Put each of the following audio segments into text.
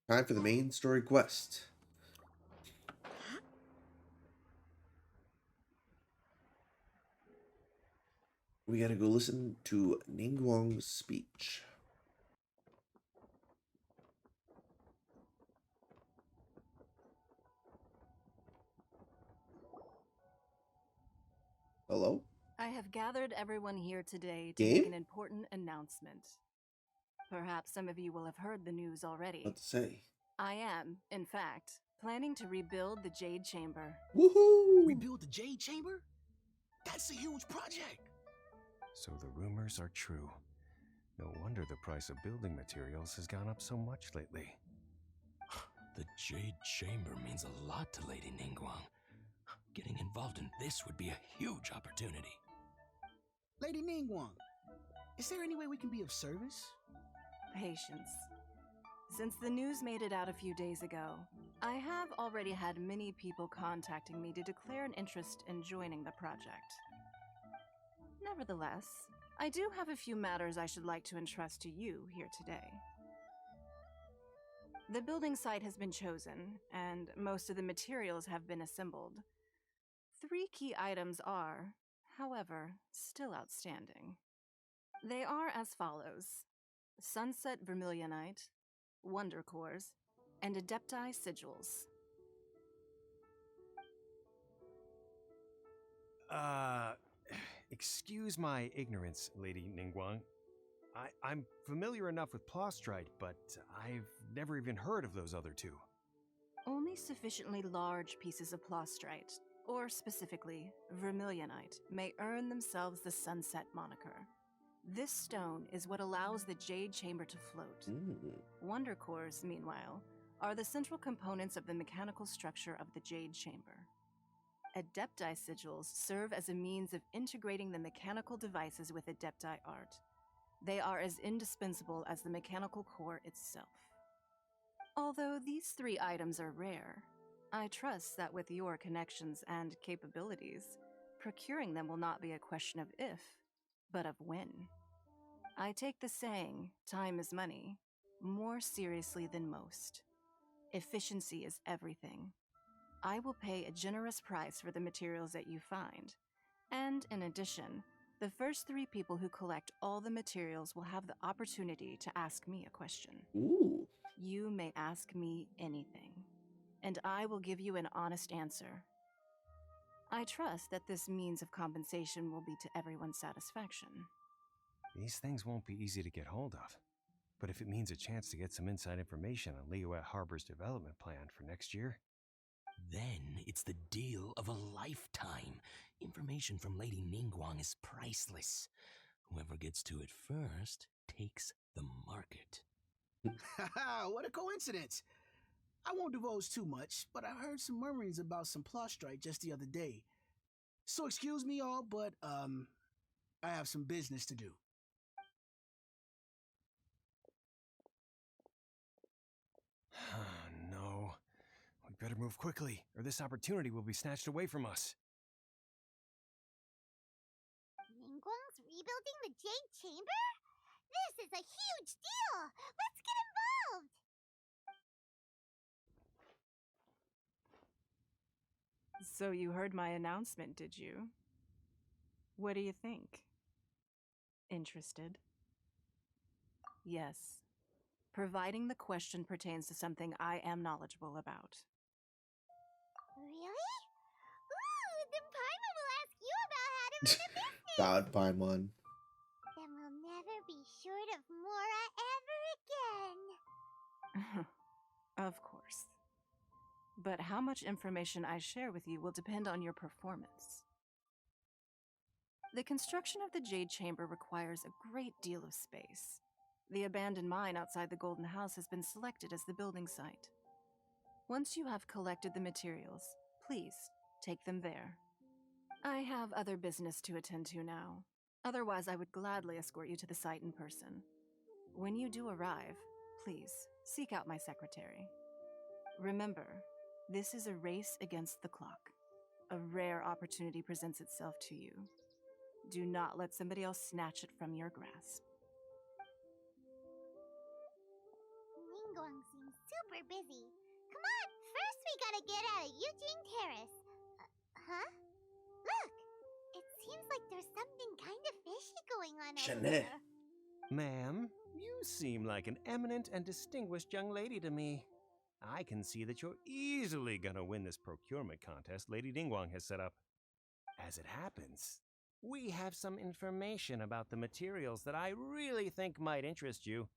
Time for the main story quest. We gotta go listen to Ningguang's speech. Hello? I have gathered everyone here today to Game? make an important announcement. Perhaps some of you will have heard the news already. What to say? I am, in fact, planning to rebuild the Jade Chamber. Woohoo! Rebuild the Jade Chamber? That's a huge project! So the rumors are true. No wonder the price of building materials has gone up so much lately. The Jade Chamber means a lot to Lady Ningguang. Getting involved in this would be a huge opportunity. Lady Ningguang, is there any way we can be of service? Patience. Since the news made it out a few days ago, I have already had many people contacting me to declare an interest in joining the project. Nevertheless, I do have a few matters I should like to entrust to you here today. The building site has been chosen, and most of the materials have been assembled. 3 key items are, however, still outstanding. They are as follows: Sunset Vermilionite, Wonder Cores, and Adepti Sigils. Excuse my ignorance, Lady Ningguang. I'm familiar enough with Plostrite, but I've never even heard of those other two. Only sufficiently large pieces of Plostrite, or specifically Vermilionite, may earn themselves the Sunset moniker. This stone is what allows the Jade Chamber to float. Wonder Cores, meanwhile, are the central components of the mechanical structure of the Jade Chamber. Adepti Sigils serve as a means of integrating the mechanical devices with Adepti art. They are as indispensable as the mechanical core itself. Although these 3 items are rare, I trust that with your connections and capabilities, procuring them will not be a question of if, but of when. I take the saying, time is money, more seriously than most. Efficiency is everything. I will pay a generous price for the materials that you find, and in addition, the first 3 people who collect all the materials will have the opportunity to ask me a question. Ooh. You may ask me anything, and I will give you an honest answer. I trust that this means of compensation will be to everyone's satisfaction. These things won't be easy to get hold of. But if it means a chance to get some inside information on Liyue Harbor's development plan for next year, Then it's the deal of a lifetime. Information from Lady Ningguang is priceless. Whoever gets to it first takes the market. Haha, what a coincidence! I won't divulge too much, but I heard some murmurings about some Plostrite just the other day. So excuse me all, but I have some business to do. no. We better move quickly, or this opportunity will be snatched away from us. Ningguang's rebuilding the Jade Chamber? This is a huge deal! Let's get involved! So you heard my announcement, did you? What do you think? Interested? Yes. Providing the question pertains to something I am knowledgeable about. Really? Ooh, then Paimon will ask you about how to run a business! God, Paimon. Then we'll never be short of Mora ever again! Of course. But how much information I share with you will depend on your performance. The construction of the Jade Chamber requires a great deal of space. The abandoned mine outside the Golden House has been selected as the building site. Once you have collected the materials, please take them there. I have other business to attend to now. Otherwise, I would gladly escort you to the site in person. When you do arrive, please seek out my secretary. Remember, this is a race against the clock. A rare opportunity presents itself to you. Do not let somebody else snatch it from your grasp. Ningguang Ningguang seems super busy. Come on, first we gotta get out of Eugene Terrace. Huh? Look! It seems like there's something kind of fishy going on over Jeanette. there. Ma'am, you seem like an eminent and distinguished young lady to me. I can see that you're easily gonna win this procurement contest Lady Ningguang has set up. As it happens, we have some information about the materials that I really think might interest you.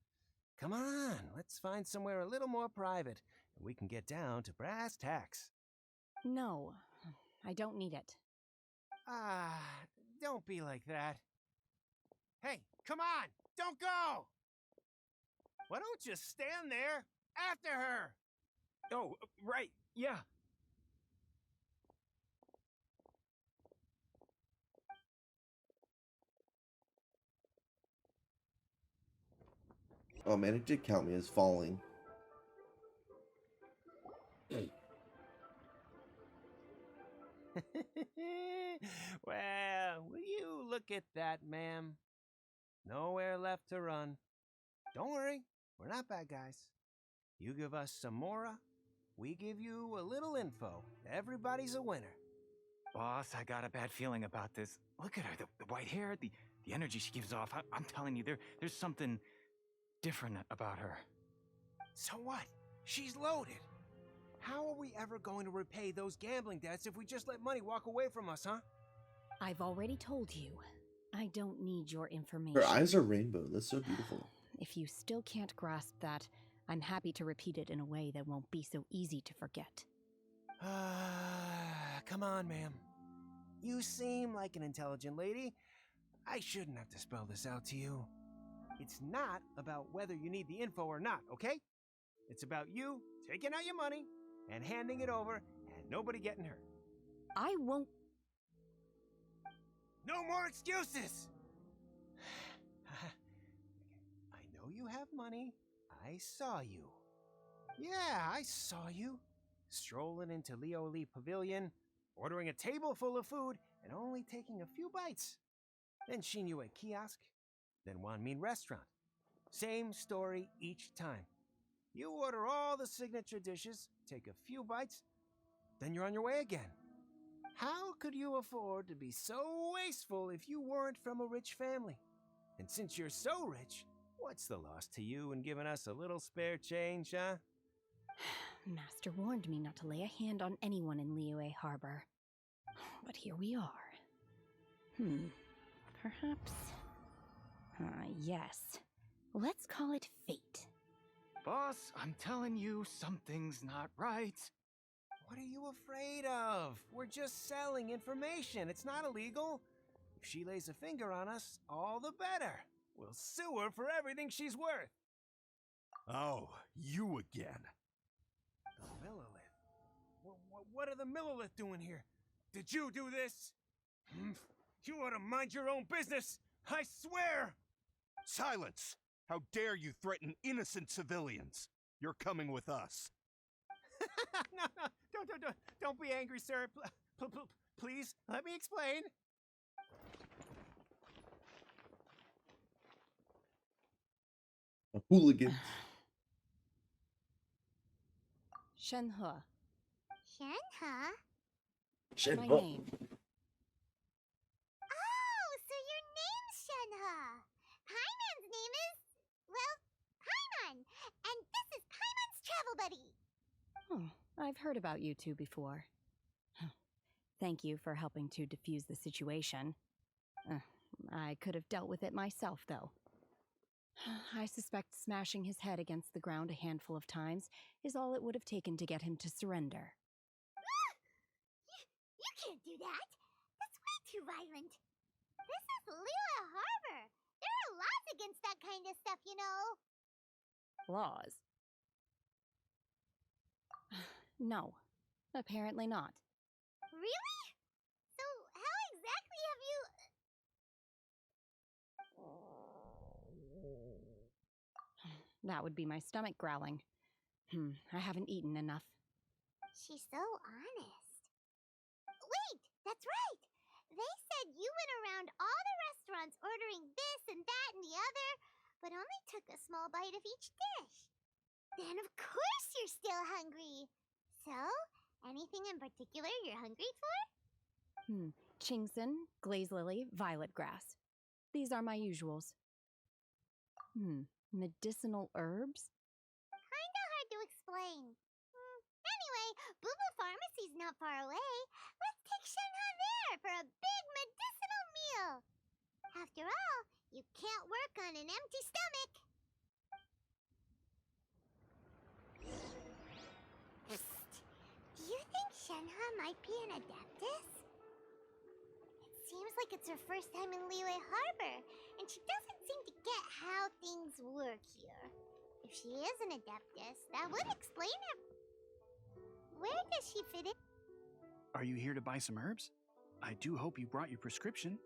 Come on, let's find somewhere a little more private, and we can get down to brass tacks. No, I don't need it. Ah, don't be like that. Hey, come on, don't go! Why don't you stand there after her? Oh, right, yeah. Oh man, it did count me as falling. Well, will you look at that, ma'am? Nowhere left to run. Don't worry, we're not bad guys. You give us some mora, we give you a little info. Everybody's a winner. Boss, I got a bad feeling about this. Look at her, the white hair, the energy she gives off. I'm telling you, there's something different about her. So what? She's loaded. How are we ever going to repay those gambling debts if we just let money walk away from us, huh? I've already told you. I don't need your information. Her eyes are rainbow. That's so beautiful. If you still can't grasp that, I'm happy to repeat it in a way that won't be so easy to forget. Come on, ma'am. You seem like an intelligent lady. I shouldn't have to spell this out to you. It's not about whether you need the info or not, okay? It's about you taking out your money and handing it over and nobody getting hurt. I won't. No more excuses! I know you have money. I saw you. Yeah, I saw you. Strolling into Leo Lee Pavilion, ordering a table full of food, and only taking a few bites. Then Shinyue Kiosk, then Wanmin Restaurant. Same story each time. You order all the signature dishes, take a few bites, then you're on your way again. How could you afford to be so wasteful if you weren't from a rich family? And since you're so rich, what's the loss to you in giving us a little spare change, huh? Master warned me not to lay a hand on anyone in Liyue Harbor. But here we are. Perhaps... yes. Let's call it fate. Boss, I'm telling you, something's not right. What are you afraid of? We're just selling information. It's not illegal. If she lays a finger on us, all the better. We'll sue her for everything she's worth. Oh, you again. The Millilith? What are the Millilith doing here? Did you do this? You ought to mind your own business! I swear! Silence! How dare you threaten innocent civilians? You're coming with us. No, don't be angry, sir. Please, let me explain. A hooligan. Shenhe. Shenhe? My Shenhe. name. Oh, so your name's Shenhe. Paimon's name is, well, Paimon. And this is Paimon's travel buddy. I've heard about you two before. Thank you for helping to defuse the situation. I could have dealt with it myself, though. I suspect smashing his head against the ground a handful of times is all it would have taken to get him to surrender. You can't do that. That's way too violent. This is Liyue Harbor. There are laws against that kind of stuff, you know. Laws? No, apparently not. Really? So how exactly have you... That would be my stomach growling. I haven't eaten enough. She's so honest. Wait, that's right. They said you went around all the restaurants ordering this and that and the other, but only took a small bite of each dish. Then of course you're still hungry. So, anything in particular you're hungry for? Chingson, glaze lily, violet grass. These are my usuals. Medicinal herbs? Kinda hard to explain. Anyway, Booba Pharmacy's not far away. Let's take Shenhe there for a big medicinal meal. After all, you can't work on an empty stomach. Psst. Do you think Shenhe might be an adeptus? It seems like it's her first time in Liyue Harbor, and she doesn't seem to get how things work here. If she is an adeptus, that would explain it. Where does she fit in? Are you here to buy some herbs? I do hope you brought your prescription.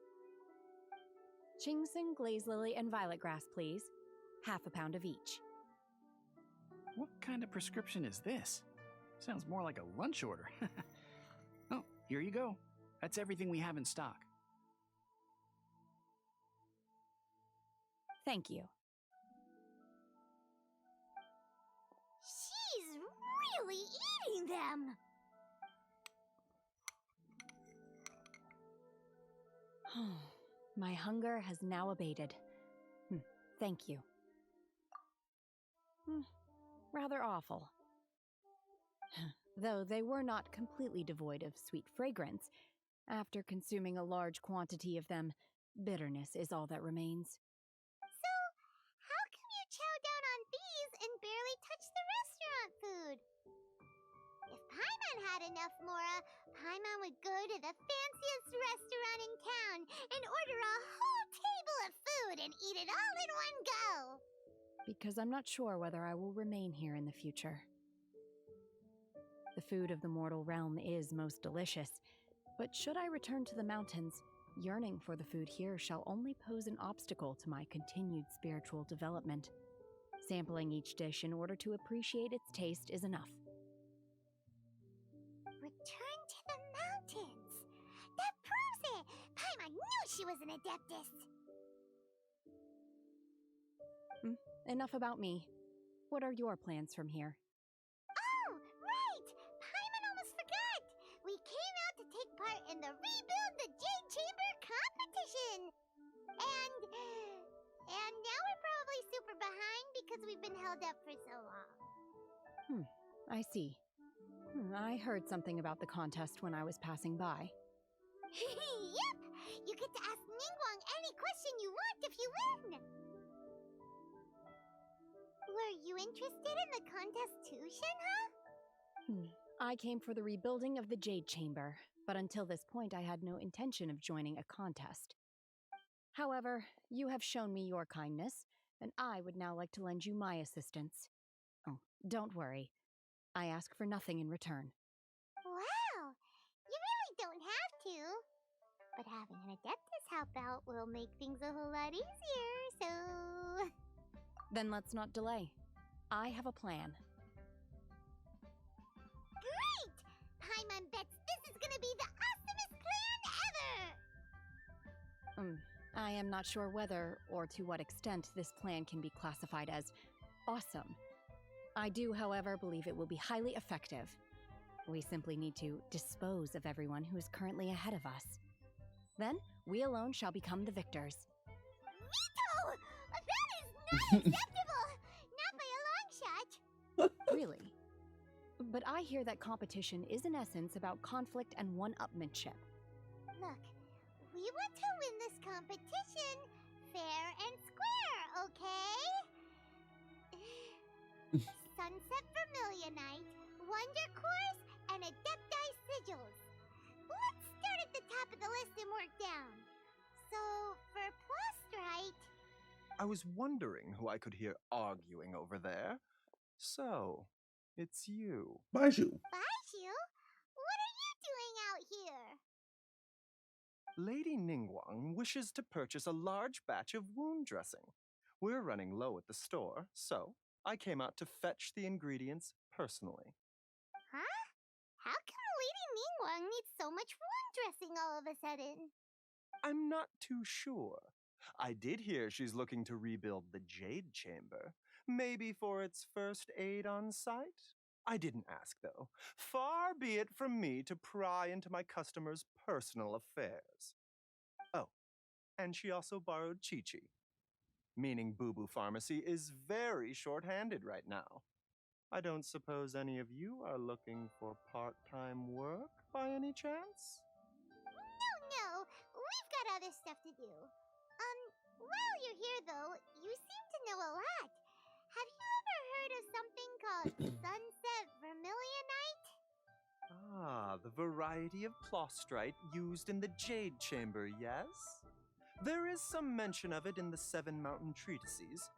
Chingson, glaze lily, and violet grass, please. Half a pound of each. What kind of prescription is this? Sounds more like a lunch order. Oh, here you go. That's everything we have in stock. Thank you. She's really eating them! My hunger has now abated. Thank you. Rather awful. Though they were not completely devoid of sweet fragrance, after consuming a large quantity of them, bitterness is all that remains. So, how come you chow down on these and barely touch the restaurant food? If Paimon had enough Mora, Paimon would go to the fanciest restaurant in town and order a whole table of food and eat it all in one go. Because I'm not sure whether I will remain here in the future. The food of the mortal realm is most delicious, but should I return to the mountains, yearning for the food here shall only pose an obstacle to my continued spiritual development. Sampling each dish in order to appreciate its taste is enough. Return to the mountains! That proves it! Paimon knew she was an adeptus! Enough about me. What are your plans from here? Oh, right! Paimon almost forgot! We came out to take part in the Rebuild the Jade Chamber competition! And now we're probably super behind because we've been held up for so long. I see. I heard something about the contest when I was passing by. Yep! You get to ask Ningguang any question you want if you win! Were you interested in the contest too, Shenhe? I came for the rebuilding of the Jade Chamber, but until this point I had no intention of joining a contest. However, you have shown me your kindness, and I would now like to lend you my assistance. Oh, don't worry. I ask for nothing in return. Wow! You really don't have to. But having an adeptus help out will make things a whole lot easier, so... Then let's not delay. I have a plan. Great! Paimon bets this is gonna be the awesomest plan ever! I am not sure whether or to what extent this plan can be classified as awesome. I do, however, believe it will be highly effective. We simply need to dispose of everyone who is currently ahead of us. Then, we alone shall become the victors. Mito! That is not acceptable! Not by a long shot! Really? But I hear that competition is in essence about conflict and one-upmanship. Look, we want to win this competition fair and square, okay? Sunset Vermilionite, Wonder Cores, and Adepti Sigils. Let's start at the top of the list and work down. So, for Plastrite... I was wondering who I could hear arguing over there. So, it's you. Baiju. Baiju? What are you doing out here? Lady Ningguang wishes to purchase a large batch of wound dressing. We're running low at the store, so I came out to fetch the ingredients personally. Huh? How come Lady Ningguang needs so much wound dressing all of a sudden? I'm not too sure. I did hear she's looking to rebuild the Jade Chamber, Maybe for its first aid on site? I didn't ask, though. Far be it from me to pry into my customers' personal affairs. Oh, and she also borrowed Chi-Chi, meaning Boo Boo Pharmacy is very short-handed right now. I don't suppose any of you are looking for part-time work by any chance? No, we've got other stuff to do. While you're here though, you seem to know a lot. Have you ever heard of something called Sunset Vermilionite? Ah, the variety of plostrite used in the Jade Chamber, yes? There is some mention of it in the Seven Mountain Treatises.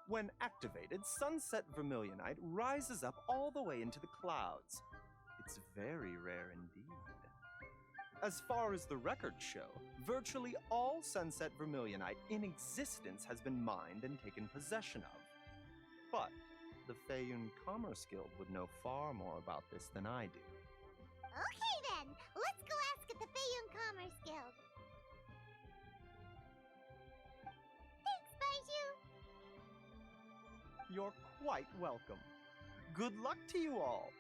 When activated, Sunset Vermilionite rises up all the way into the clouds. It's very rare indeed. As far as the records show, virtually all Sunset Vermilionite in existence has been mined and taken possession of. But the Feiyun Commerce Guild would know far more about this than I do. Okay then, let's go ask at the Feiyun Commerce Guild. Thanks, Baiju. You're quite welcome. Good luck to you all.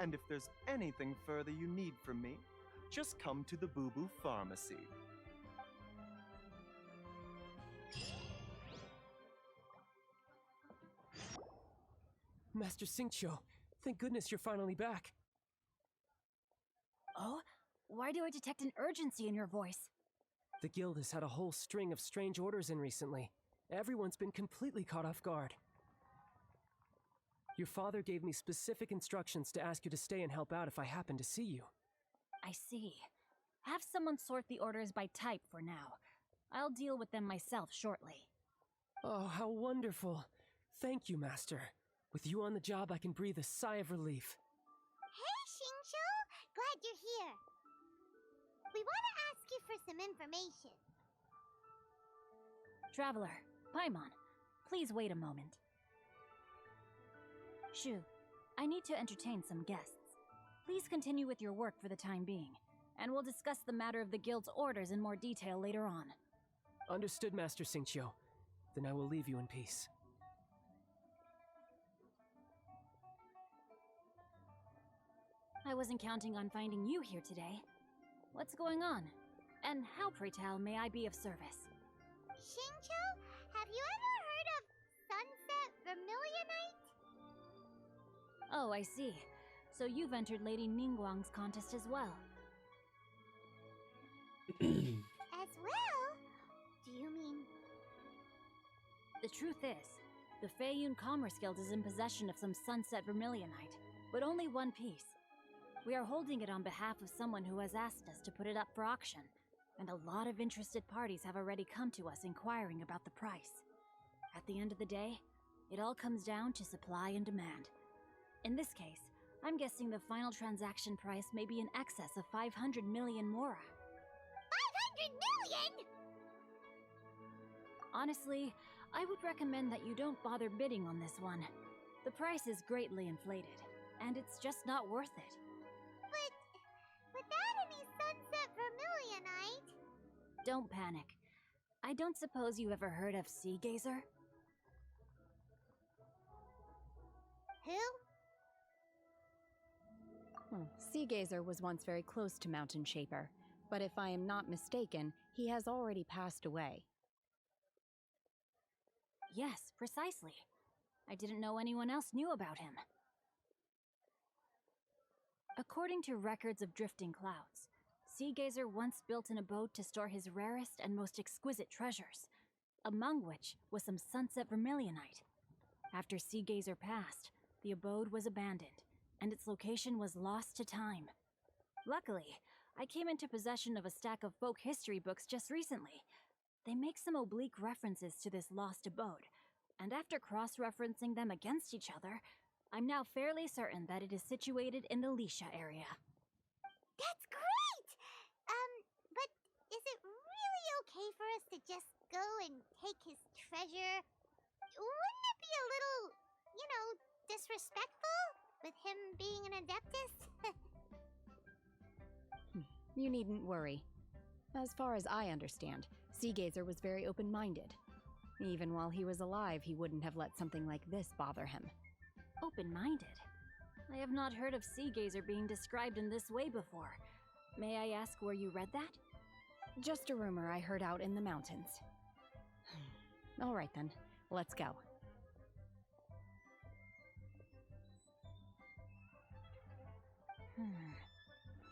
And if there's anything further you need from me, just come to the Boo Boo Pharmacy. Master Xingqiu, thank goodness you're finally back. Oh? Why do I detect an urgency in your voice? The guild has had a whole string of strange orders in recently. Everyone's been completely caught off guard. Your father gave me specific instructions to ask you to stay and help out if I happen to see you. I see. Have someone sort the orders by type for now. I'll deal with them myself shortly. Oh, how wonderful. Thank you, Master. With you on the job, I can breathe a sigh of relief. Hey, Xingqiu! Glad you're here. We want to ask you for some information. Traveler, Paimon, please wait a moment. Shu, I need to entertain some guests. Please continue with your work for the time being, and we'll discuss the matter of the guild's orders in more detail later on. Understood, Master Xingqiu. Then I will leave you in peace. I wasn't counting on finding you here today. What's going on? And how, pray tell, may I be of service? Xingqiu, have you ever heard of Sunset Vermilionite? Oh, I see. So you've entered Lady Ningguang's contest as well. As well? Do you mean... The truth is, the Feiyun Commerce Guild is in possession of some Sunset Vermilionite, but only one piece. We are holding it on behalf of someone who has asked us to put it up for auction, and a lot of interested parties have already come to us inquiring about the price. At the end of the day, it all comes down to supply and demand. In this case, I'm guessing the final transaction price may be in excess of 500 million mora. 500 million?! Honestly, I would recommend that you don't bother bidding on this one. The price is greatly inflated, and it's just not worth it. But without any Sunset Vermilionite... Don't panic. I don't suppose you ever heard of Sea Gazer? Who? Sea Gazer was once very close to Mountain Shaper, but if I am not mistaken, he has already passed away. Yes, precisely. I didn't know anyone else knew about him. According to records of drifting clouds, Sea Gazer once built an abode to store his rarest and most exquisite treasures, among which was some Sunset Vermilionite. After Sea Gazer passed, the abode was abandoned, and its location was lost to time. Luckily, I came into possession of a stack of folk history books just recently. They make some oblique references to this lost abode, and after cross-referencing them against each other, I'm now fairly certain that it is situated in the Lisha area. That's great! But is it really okay for us to just go and take his treasure? Wouldn't it be a little, disrespectful? With him being an Adeptus? You needn't worry. As far as I understand, Sea Gazer was very open-minded. Even while he was alive, he wouldn't have let something like this bother him. Open-minded? I have not heard of Sea Gazer being described in this way before. May I ask where you read that? Just a rumor I heard out in the mountains. All right then, let's go.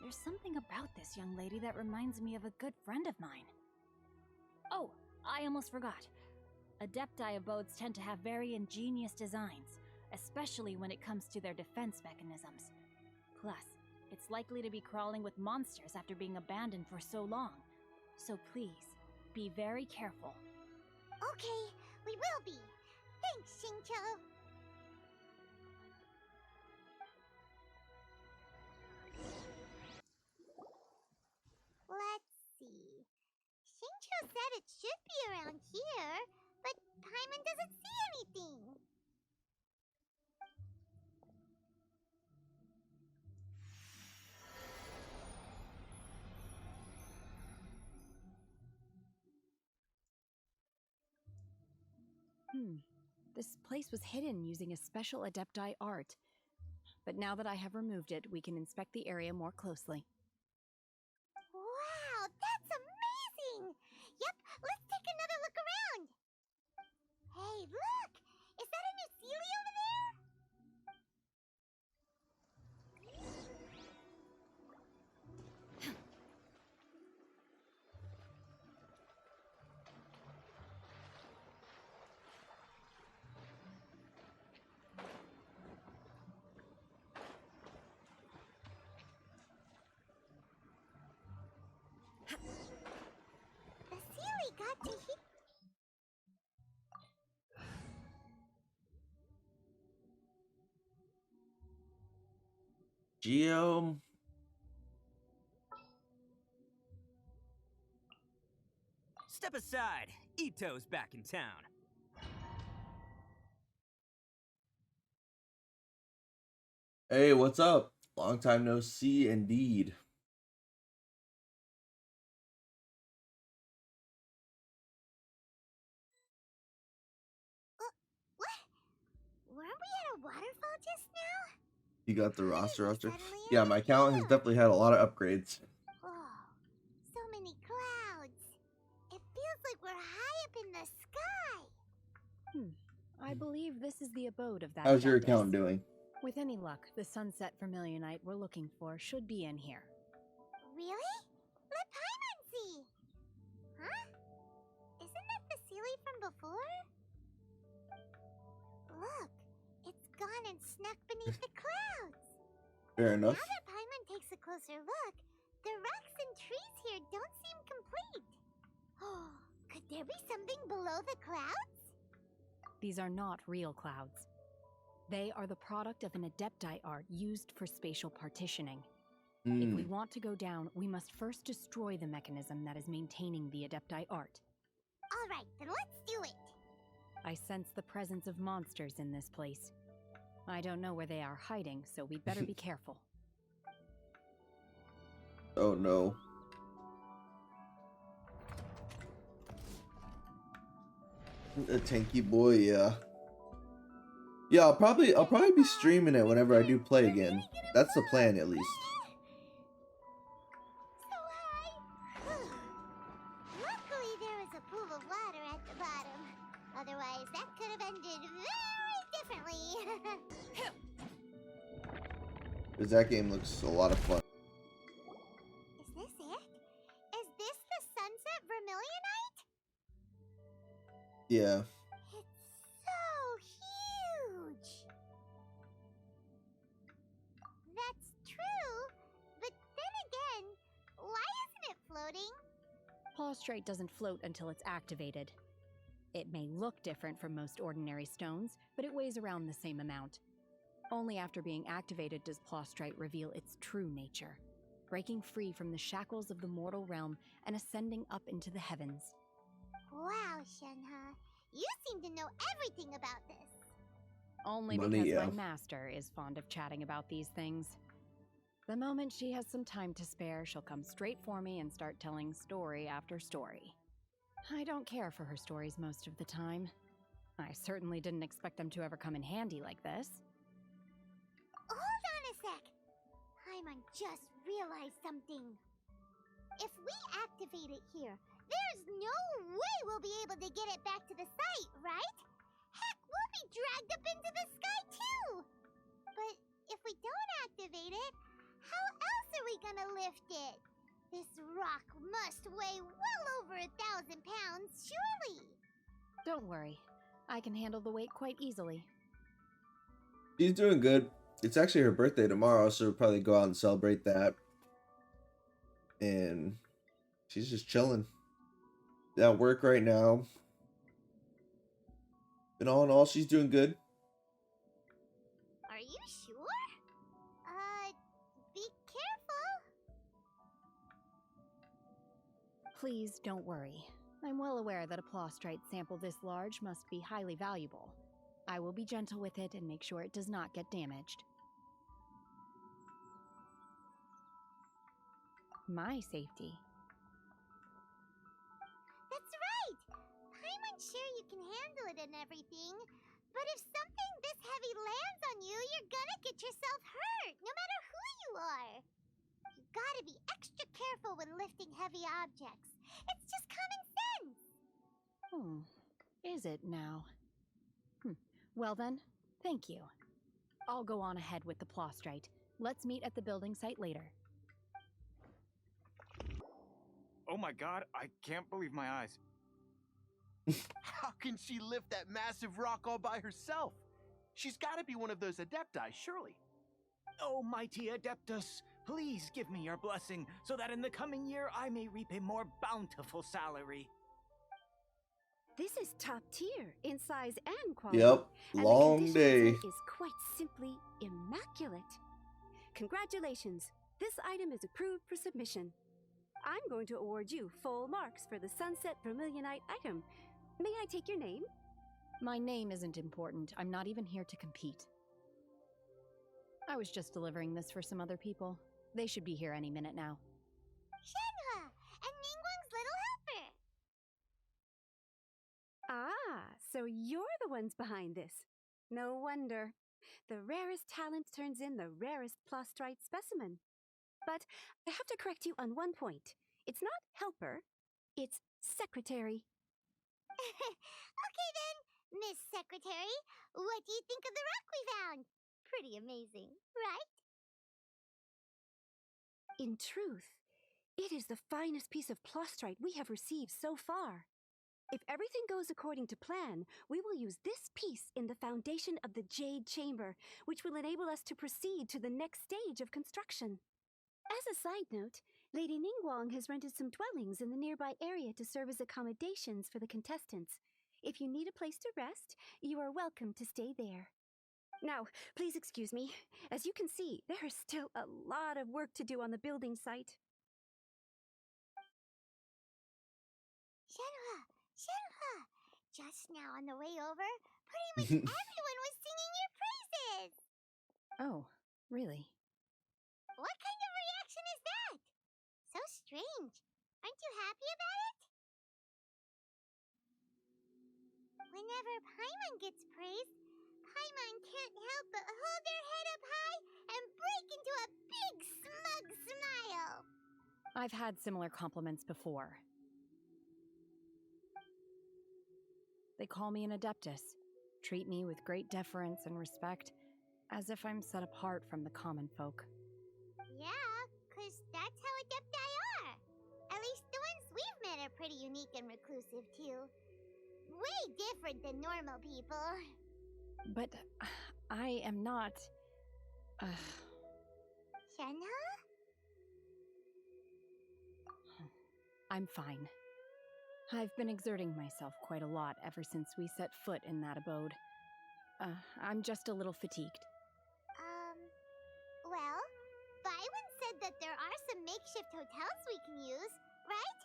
There's something about this young lady that reminds me of a good friend of mine. Oh, I almost forgot. Adepti abodes tend to have very ingenious designs, especially when it comes to their defense mechanisms. Plus, it's likely to be crawling with monsters after being abandoned for so long. So please, be very careful. Okay, we will be. Thanks, Xingqiu. Let's see. Xingqiu said it should be around here, but Paimon doesn't see anything. This place was hidden using a special Adepti art. But now that I have removed it, we can inspect the area more closely. Wow, that's amazing! Yep, let's take another look around. Hey, look! Is that a new Sealy over there? The Sealy got to hit. Geo. Step aside. Ito's back in town. Hey, what's up? Long time no see, indeed. What? Weren't we at a waterfall just now? You got the roster. Suddenly Yeah, my account has definitely had a lot of upgrades. Oh, so many clouds. It feels like we're high up in the sky. I believe this is the abode of that How's your Adeptus. account doing? With any luck, the sunset vermilionite we're looking for should be in here. Really? Let Paimon see. Huh? Isn't that the Sealy from before? Look, it's gone and snuck beneath the clouds. Fair enough. Now that Paimon takes a closer look, the rocks and trees here don't seem complete. Oh, could there be something below the clouds? These are not real clouds. They are the product of an Adepti art used for spatial partitioning. If we want to go down, we must first destroy the mechanism that is maintaining the Adepti art. All right, then let's do it. I sense the presence of monsters in this place. I don't know where they are hiding, so we'd better be careful. Oh no. A tanky boy, yeah. Yeah, I'll probably be streaming it whenever I do play again. That's the plan, at least. So high. Luckily, there is a pool of water at the bottom. Otherwise, that could have ended very differently. Because that game looks a lot of fun. Is this it? Is this the Sunset Vermilionite? Yeah. It's so huge. That's true, but then again, why isn't it floating? Plaustrite doesn't float until it's activated. It may look different from most ordinary stones, but it weighs around the same amount. Only after being activated does Plaustrite reveal its true nature, breaking free from the shackles of the mortal realm and ascending up into the heavens. Wow, Shenhe, you seem to know everything about this. Only Money, because yeah. my master is fond of chatting about these things. The moment she has some time to spare, she'll come straight for me and start telling story after story. I don't care for her stories most of the time. I certainly didn't expect them to ever come in handy like this. Hold on a sec. Paimon just realized something. If we activate it here, there's no way we'll be able to get it back to the site, right? Heck, we'll be dragged up into the sky too! But if we don't activate it, how else are we gonna lift it? This rock must weigh well over 1,000 pounds, surely! Don't worry. I can handle the weight quite easily. She's doing good. It's actually her birthday tomorrow, so we'll probably go out and celebrate that. And she's just chilling. At work right now. But all in all, she's doing good. Are you sure? Be careful. Please don't worry. I'm well aware that a plaustrite sample this large must be highly valuable. I will be gentle with it and make sure it does not get damaged. My safety. That's right! Paimon's sure you can handle it and everything, but if something this heavy lands on you, you're gonna get yourself hurt, no matter who you are. You gotta be extra careful when lifting heavy objects. It's just common sense! Is it now? Well then, thank you. I'll go on ahead with the plaustrite. Let's meet at the building site later. Oh my god, I can't believe my eyes. How can she lift that massive rock all by herself? She's got to be one of those adepti, surely. Oh, mighty Adeptus, please give me your blessing so that in the coming year I may reap a more bountiful salary. This is top tier in size and quality. Yep, and long the day. condition is quite simply immaculate. Congratulations, this item is approved for submission. I'm going to award you full marks for the Sunset Vermilionite item. May I take your name? My name isn't important. I'm not even here to compete. I was just delivering this for some other people. They should be here any minute now. Shenhe! And Ningguang's little helper! Ah, so you're the ones behind this. No wonder. The rarest talent turns in the rarest plaustrite specimen. But I have to correct you on one point. It's not helper, it's secretary. Okay then, Miss Secretary, what do you think of the rock we found? Pretty amazing, right? In truth, it is the finest piece of plaustrite we have received so far. If everything goes according to plan, we will use this piece in the foundation of the Jade Chamber, which will enable us to proceed to the next stage of construction. As a side note, Lady Ningguang has rented some dwellings in the nearby area to serve as accommodations for the contestants. If you need a place to rest, you are welcome to stay there. Now, please excuse me. As you can see, there is still a lot of work to do on the building site. Shenhe! Just now on the way over, pretty much everyone was singing your praises! Oh, really? What kind of reaction is that? So strange. Aren't you happy about it? Whenever Paimon gets praised, Paimon can't help but hold their head up high and break into a big smug smile. I've had similar compliments before. They call me an adeptus, treat me with great deference and respect, as if I'm set apart from the common folk. Yeah, 'cause that's how adepti are. At least the ones we've met are pretty unique and reclusive, too. Way different than normal people. But I am not... Shenhe? I'm fine. I've been exerting myself quite a lot ever since we set foot in that abode. I'm just a little fatigued. Well, Byron said that there are some makeshift hotels we can use, right?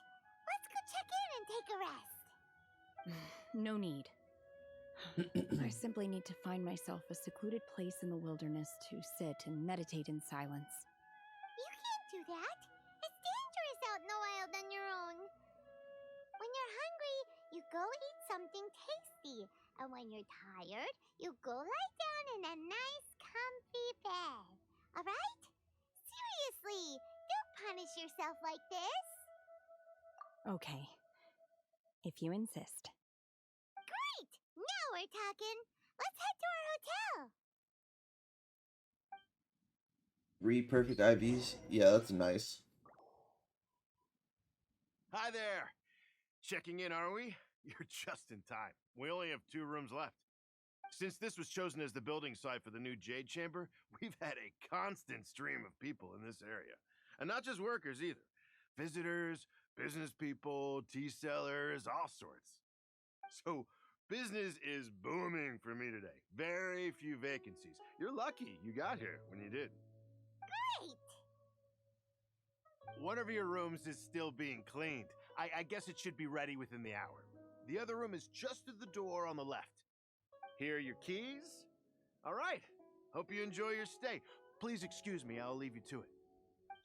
Let's go check in and take a rest. No need. I simply need to find myself a secluded place in the wilderness to sit and meditate in silence. You can't do that. It's dangerous out in the wild on your own. When you're hungry, you go eat something tasty. And when you're tired, you go lie down in a nice, comfy bed. Alright? Seriously, don't punish yourself like this. Okay. If you insist. Great! Now we're talking. Let's head to our hotel. 3 perfect IVs? Yeah, that's nice. Hi there! Checking in, are we? You're just in time. We only have 2 rooms left. Since this was chosen as the building site for the new Jade Chamber, we've had a constant stream of people in this area. And not just workers either. Visitors, business people, tea sellers, all sorts. So, business is booming for me today. Very few vacancies. You're lucky you got here when you did. Great! One of your rooms is still being cleaned. I guess it should be ready within the hour. The other room is just at the door on the left. Here are your keys. All right. Hope you enjoy your stay. Please excuse me, I'll leave you to it.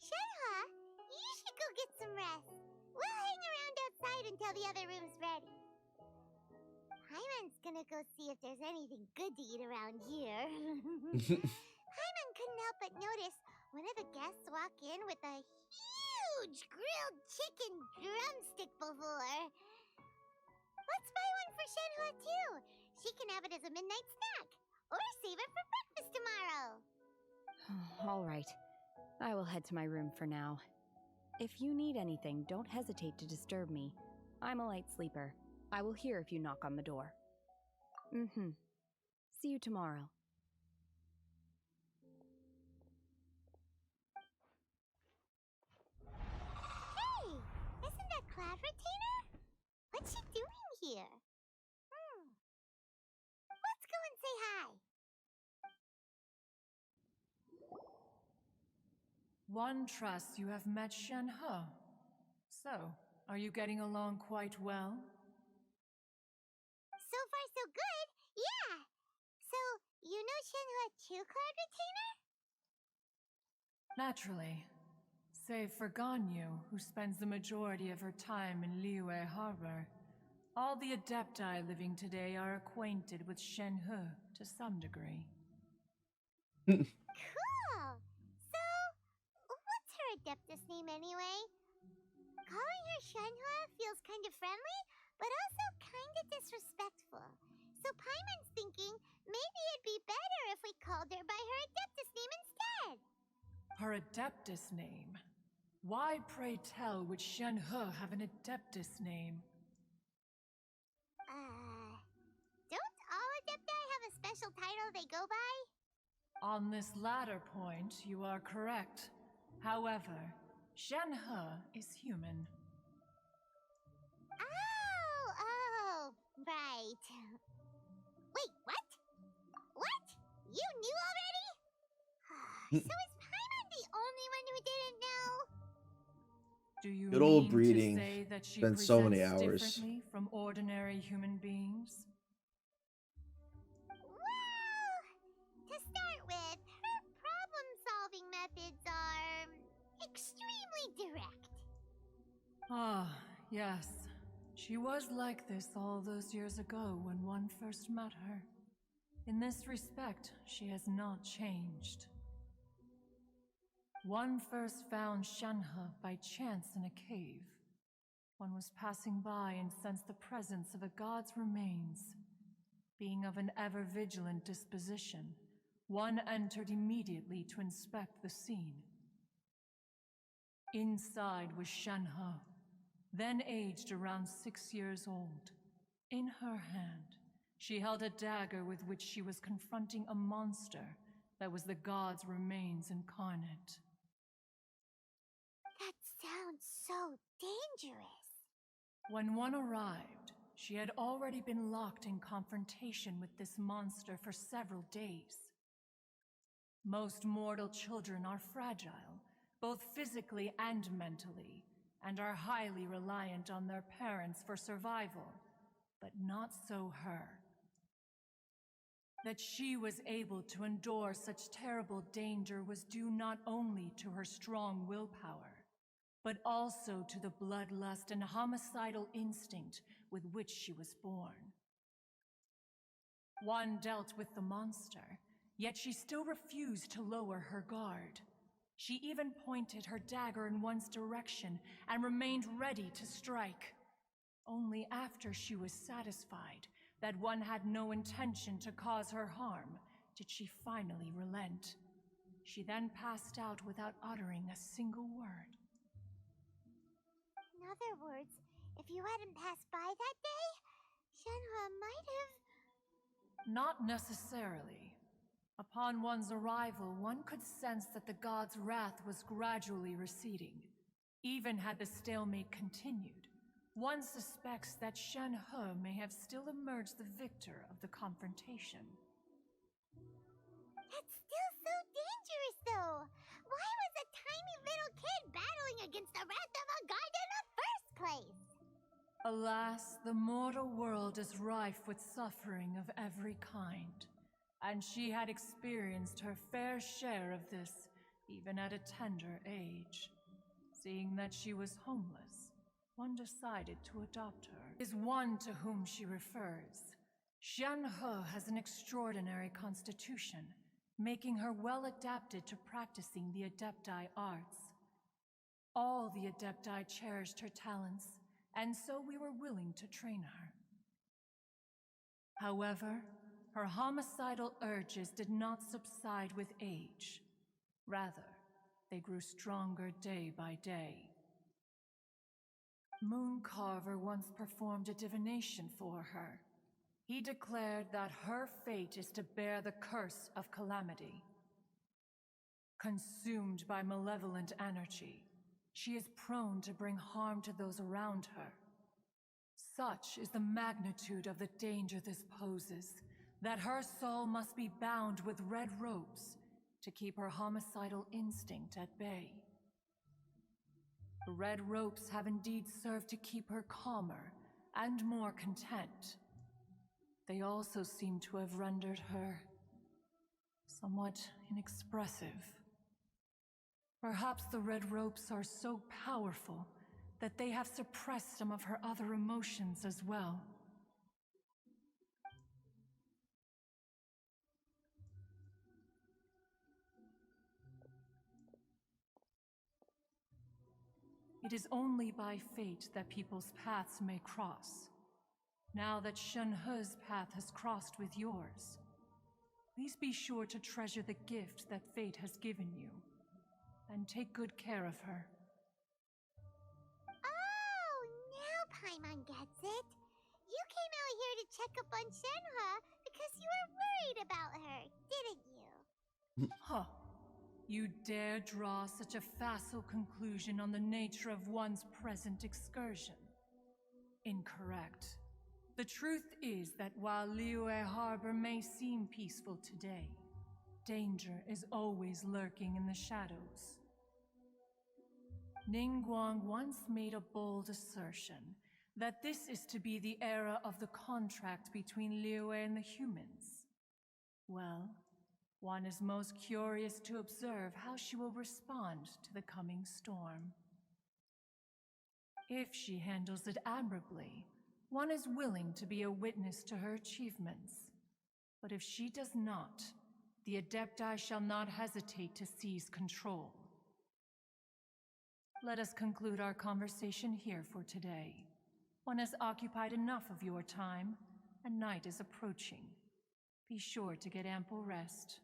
Shenhe, you should go get some rest. We'll hang around outside until the other room's ready. Paimon's gonna go see if there's anything good to eat around here. Paimon couldn't help but notice one of the guests walk in with a huge grilled chicken drumstick before. Let's buy one for Shenhe too. She can have it as a midnight snack. Or save it for breakfast tomorrow. All right. I will head to my room for now. If you need anything, don't hesitate to disturb me. I'm a light sleeper. I will hear if you knock on the door. See you tomorrow. Hey! Isn't that Cloud Retainer? What's she doing here? Let's go and say hi. One trusts you have met Shenhe. So, are you getting along quite well? So far, so good. Yeah. So, you know Shenhe too, Cloud Retainer? Naturally. Save for Ganyu, who spends the majority of her time in Liyue Harbor. All the Adepti living today are acquainted with Shenhe to some degree. Cool. So, what's her Adeptus name anyway? Calling her Shenhe feels kind of friendly, but also kind of disrespectful. So Paimon's thinking maybe it'd be better if we called her by her Adeptus name instead. Her Adeptus name? Why, pray tell, would Shenhe have an Adeptus name? Don't all Adepti have a special title they go by? On this latter point, you are correct. However, Shenhe is human. Oh, right. Wait, what? What? You knew already? So is Paimon the only one who didn't know? Do you Good old mean breeding. to say that she Spent so many presents hours. differently from ordinary human beings? Well, to start with, her problem-solving methods are extremely direct. Ah, yes. She was like this all those years ago when one first met her. In this respect, she has not changed. One first found Shenhe by chance in a cave. One was passing by and sensed the presence of a god's remains. Being of an ever-vigilant disposition, one entered immediately to inspect the scene. Inside was Shenhe, then aged around 6 years old. In her hand, she held a dagger with which she was confronting a monster that was the god's remains incarnate. That sounds so dangerous. When one arrived, she had already been locked in confrontation with this monster for several days. Most mortal children are fragile, both physically and mentally, and are highly reliant on their parents for survival, but not so her. That she was able to endure such terrible danger was due not only to her strong willpower, but also to the bloodlust and homicidal instinct with which she was born. One dealt with the monster, yet she still refused to lower her guard. She even pointed her dagger in one's direction and remained ready to strike. Only after she was satisfied that one had no intention to cause her harm did she finally relent. She then passed out without uttering a single word. In other words, if you hadn't passed by that day, Shenhe might have... Not necessarily. Upon one's arrival, one could sense that the god's wrath was gradually receding. Even had the stalemate continued, one suspects that Shenhe may have still emerged the victor of the confrontation. That's still so dangerous, though! Why was a tiny little kid battling against the wrath of a god in the first place? Alas, the mortal world is rife with suffering of every kind, and she had experienced her fair share of this even at a tender age. Seeing that she was homeless, one decided to adopt her. Is one to whom she refers. Shenhe has an extraordinary constitution, making her well adapted to practicing the Adepti arts. All the Adepti cherished her talents, and so we were willing to train her. However, her homicidal urges did not subside with age. Rather, they grew stronger day by day. Mooncarver once performed a divination for her. He declared that her fate is to bear the curse of calamity. Consumed by malevolent energy, she is prone to bring harm to those around her. Such is the magnitude of the danger this poses, that her soul must be bound with red ropes to keep her homicidal instinct at bay. The red ropes have indeed served to keep her calmer and more content. They also seem to have rendered her somewhat inexpressive. Perhaps the red ropes are so powerful that they have suppressed some of her other emotions as well. It is only by fate that people's paths may cross. Now that Shenhe's path has crossed with yours, please be sure to treasure the gift that fate has given you, and take good care of her. Oh, now Paimon gets it. You came out here to check up on Shenhe because you were worried about her, didn't you? Huh. You dare draw such a facile conclusion on the nature of one's present excursion? Incorrect. The truth is that while Liyue Harbor may seem peaceful today, danger is always lurking in the shadows. Ningguang once made a bold assertion that this is to be the era of the contract between Liyue and the humans. Well, one is most curious to observe how she will respond to the coming storm. If she handles it admirably, one is willing to be a witness to her achievements. But if she does not, the Adepti shall not hesitate to seize control. Let us conclude our conversation here for today. One has occupied enough of your time, and night is approaching. Be sure to get ample rest.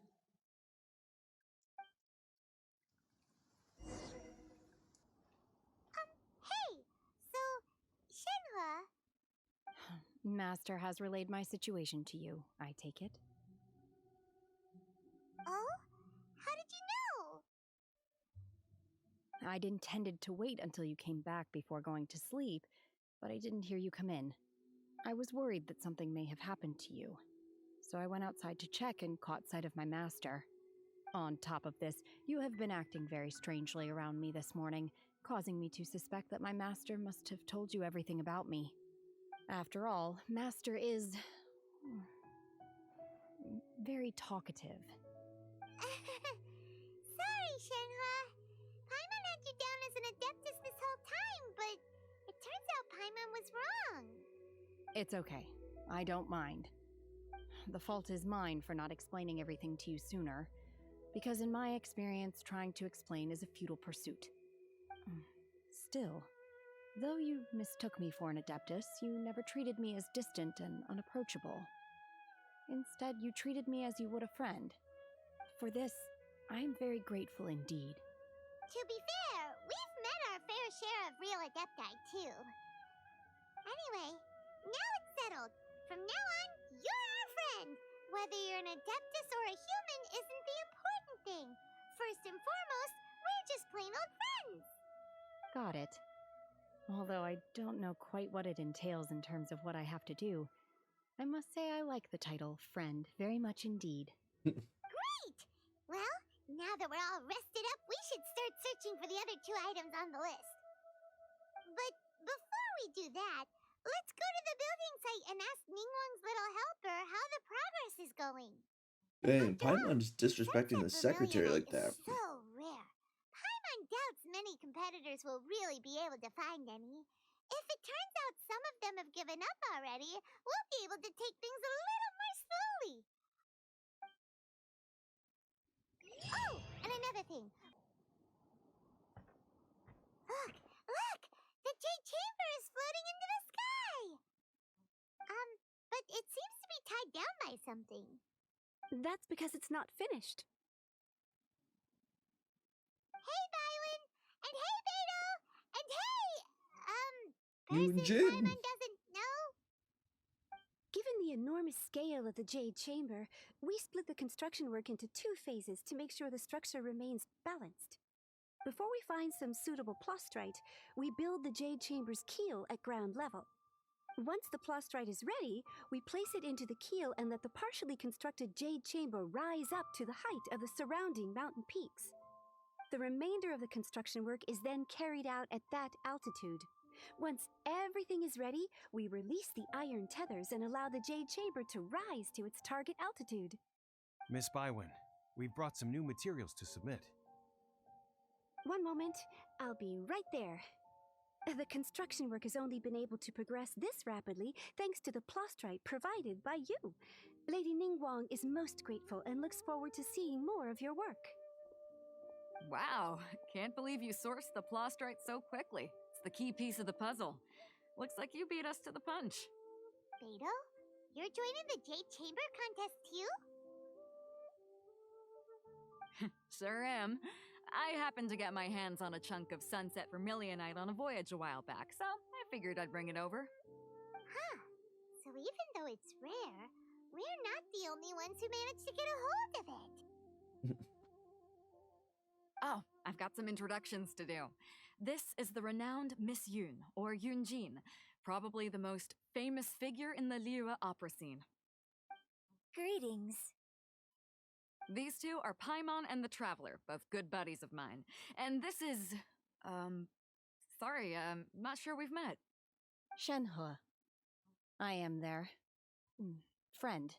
Hey! So, Shenhe... Master has relayed my situation to you, I take it. Oh? How did you know? I'd intended to wait until you came back before going to sleep, but I didn't hear you come in. I was worried that something may have happened to you, so I went outside to check and caught sight of my master. On top of this, you have been acting very strangely around me this morning, causing me to suspect that my master must have told you everything about me. After all, Master is... very talkative. Sorry, Shenhe. Paimon had you down as an adeptus this It's okay. I don't mind. The fault is mine for not explaining everything to you sooner, because in my experience, trying to explain is a futile pursuit. Still, though you mistook me for an Adeptus, you never treated me as distant and unapproachable. Instead, you treated me as you would a friend. For this, I am very grateful indeed. To be fair, we've met our fair share of real Adepti, too. Anyway, now it's settled. From now on, you're our friend. Whether you're an Adeptus or a human isn't the important thing. First and foremost, we're just plain old friends. Got it. Although I don't know quite what it entails in terms of what I have to do, I must say I like the title Friend very much indeed. Great! Well, now that we're all rested up, we should start searching for the other 2 items on the list. But before we do that, let's go to the building site and ask Ningguang's little helper how the progress is going. Dang, Paimon's disrespecting the secretary like that. So rare. Paimon doubts many competitors will really be able to find any. If it turns out some of them have given up already, we'll be able to take things a little more slowly. Oh, and another thing. Look! The Jade Chamber is floating into the sky! But it seems to be tied down by something. That's because it's not finished. Hey, Bywin! And hey, Beto! And hey, Jade. Paimon doesn't know? Given the enormous scale of the Jade Chamber, we split the construction work into 2 phases to make sure the structure remains balanced. Before we find some suitable plastrite, we build the Jade Chamber's keel at ground level. Once the plastrite is ready, we place it into the keel and let the partially constructed Jade Chamber rise up to the height of the surrounding mountain peaks. The remainder of the construction work is then carried out at that altitude. Once everything is ready, we release the iron tethers and allow the Jade Chamber to rise to its target altitude. Miss Bywin, we've brought some new materials to submit. One moment, I'll be right there. The construction work has only been able to progress this rapidly thanks to the plastrite provided by you. Lady Ningguang is most grateful and looks forward to seeing more of your work. Wow, can't believe you sourced the plastrite so quickly. It's the key piece of the puzzle. Looks like you beat us to the punch. Beto, you're joining the Jade Chamber contest too? Sure am. I happened to get my hands on a chunk of sunset vermilionite on a voyage a while back, so I figured I'd bring it over. Huh. So even though it's rare, we're not the only ones who managed to get a hold of it. Oh, I've got some introductions to do. This is the renowned Miss Yun, or Yunjin, probably the most famous figure in the Liyue opera scene. Greetings. These 2 are Paimon and the Traveler, both good buddies of mine. And this is, sorry, not sure we've met. Shenhe. I am their friend.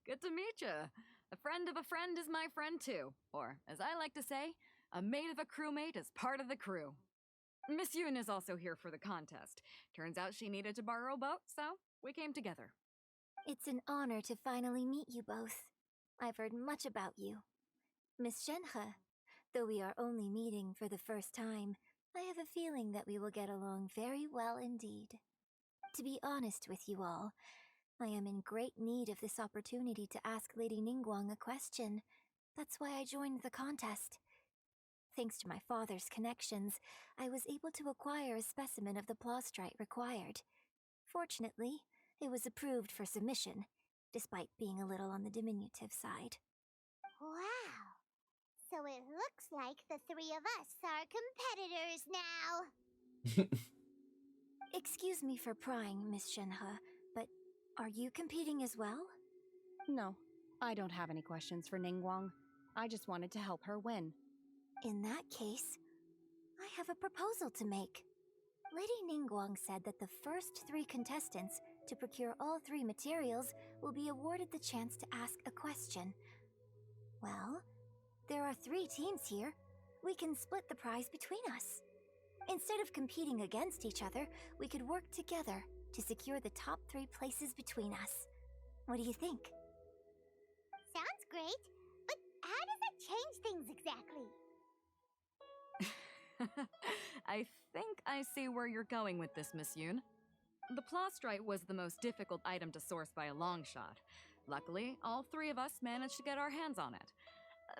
Good to meet you. A friend of a friend is my friend too. Or, as I like to say, a mate of a crewmate is part of the crew. Miss Yun is also here for the contest. Turns out she needed to borrow a boat, so we came together. It's an honor to finally meet you both. I've heard much about you. Miss Shenhe, though we are only meeting for the first time, I have a feeling that we will get along very well indeed. To be honest with you all, I am in great need of this opportunity to ask Lady Ningguang a question. That's why I joined the contest. Thanks to my father's connections, I was able to acquire a specimen of the plastrite required. Fortunately, it was approved for submission, despite being a little on the diminutive side. Wow! So it looks like the 3 of us are competitors now! Excuse me for prying, Miss Shenhe, but are you competing as well? No, I don't have any questions for Ningguang. I just wanted to help her win. In that case, I have a proposal to make. Lady Ningguang said that the first 3 contestants to procure all 3 materials will be awarded the chance to ask a question. Well, there are 3 teams here. We can split the prize between us. Instead of competing against each other, we could work together to secure the top 3 places between us. What do you think? Sounds great, but how does that change things exactly? I think I see where you're going with this, Miss Yoon. The plastrite was the most difficult item to source by a long shot. Luckily, all 3 of us managed to get our hands on it.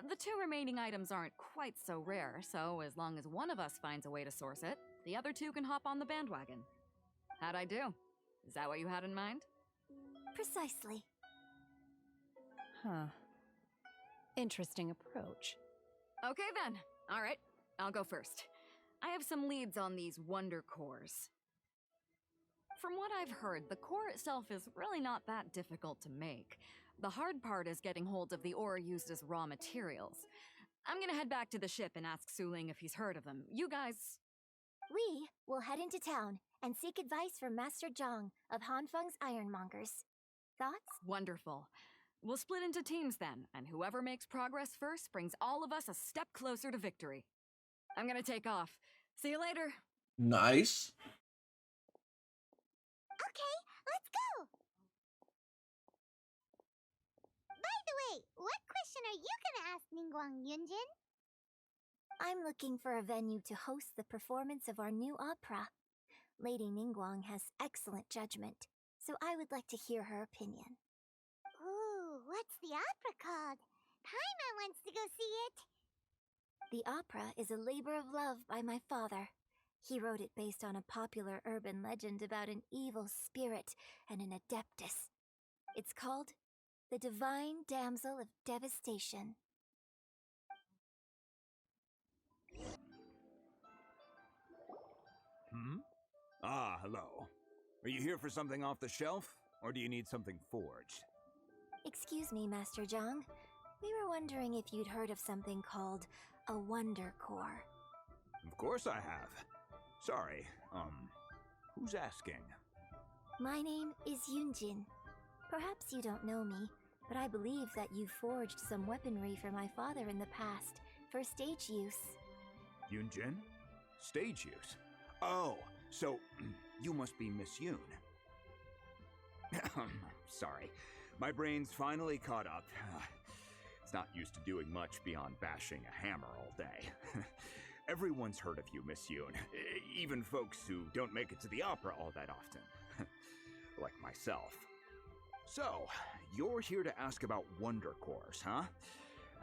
The 2 remaining items aren't quite so rare, so as long as one of us finds a way to source it, the other 2 can hop on the bandwagon. How'd I do? Is that what you had in mind? Precisely. Huh. Interesting approach. Okay then. All right, I'll go first. I have some leads on these wonder cores. From what I've heard, the core itself is really not that difficult to make. The hard part is getting hold of the ore used as raw materials. I'm gonna head back to the ship and ask Suling if he's heard of them. You guys... We will head into town and seek advice from Master Zhang of Hanfeng's Ironmongers. Thoughts? Wonderful. We'll split into teams then, and whoever makes progress first brings all of us a step closer to victory. I'm gonna take off. See you later. Nice. Okay, let's go! By the way, what question are you gonna ask Ningguang, Yunjin? I'm looking for a venue to host the performance of our new opera. Lady Ningguang has excellent judgment, so I would like to hear her opinion. Ooh, what's the opera called? Paimon wants to go see it. The opera is a labor of love by my father. He wrote it based on a popular urban legend about an evil spirit and an adeptus. It's called The Divine Damsel of Devastation. Ah, hello. Are you here for something off the shelf, or do you need something forged? Excuse me, Master Zhang. We were wondering if you'd heard of something called a Wonder Core. Of course I have. Sorry, who's asking? My name is Yunjin. Perhaps you don't know me, but I believe that you forged some weaponry for my father in the past, for stage use. Yunjin? Stage use? Oh, so you must be Miss Yoon. Sorry, my brain's finally caught up. It's not used to doing much beyond bashing a hammer all day. Everyone's heard of you, Miss Yoon. Even folks who don't make it to the opera all that often. Like myself. So, you're here to ask about Wonder Cores, huh?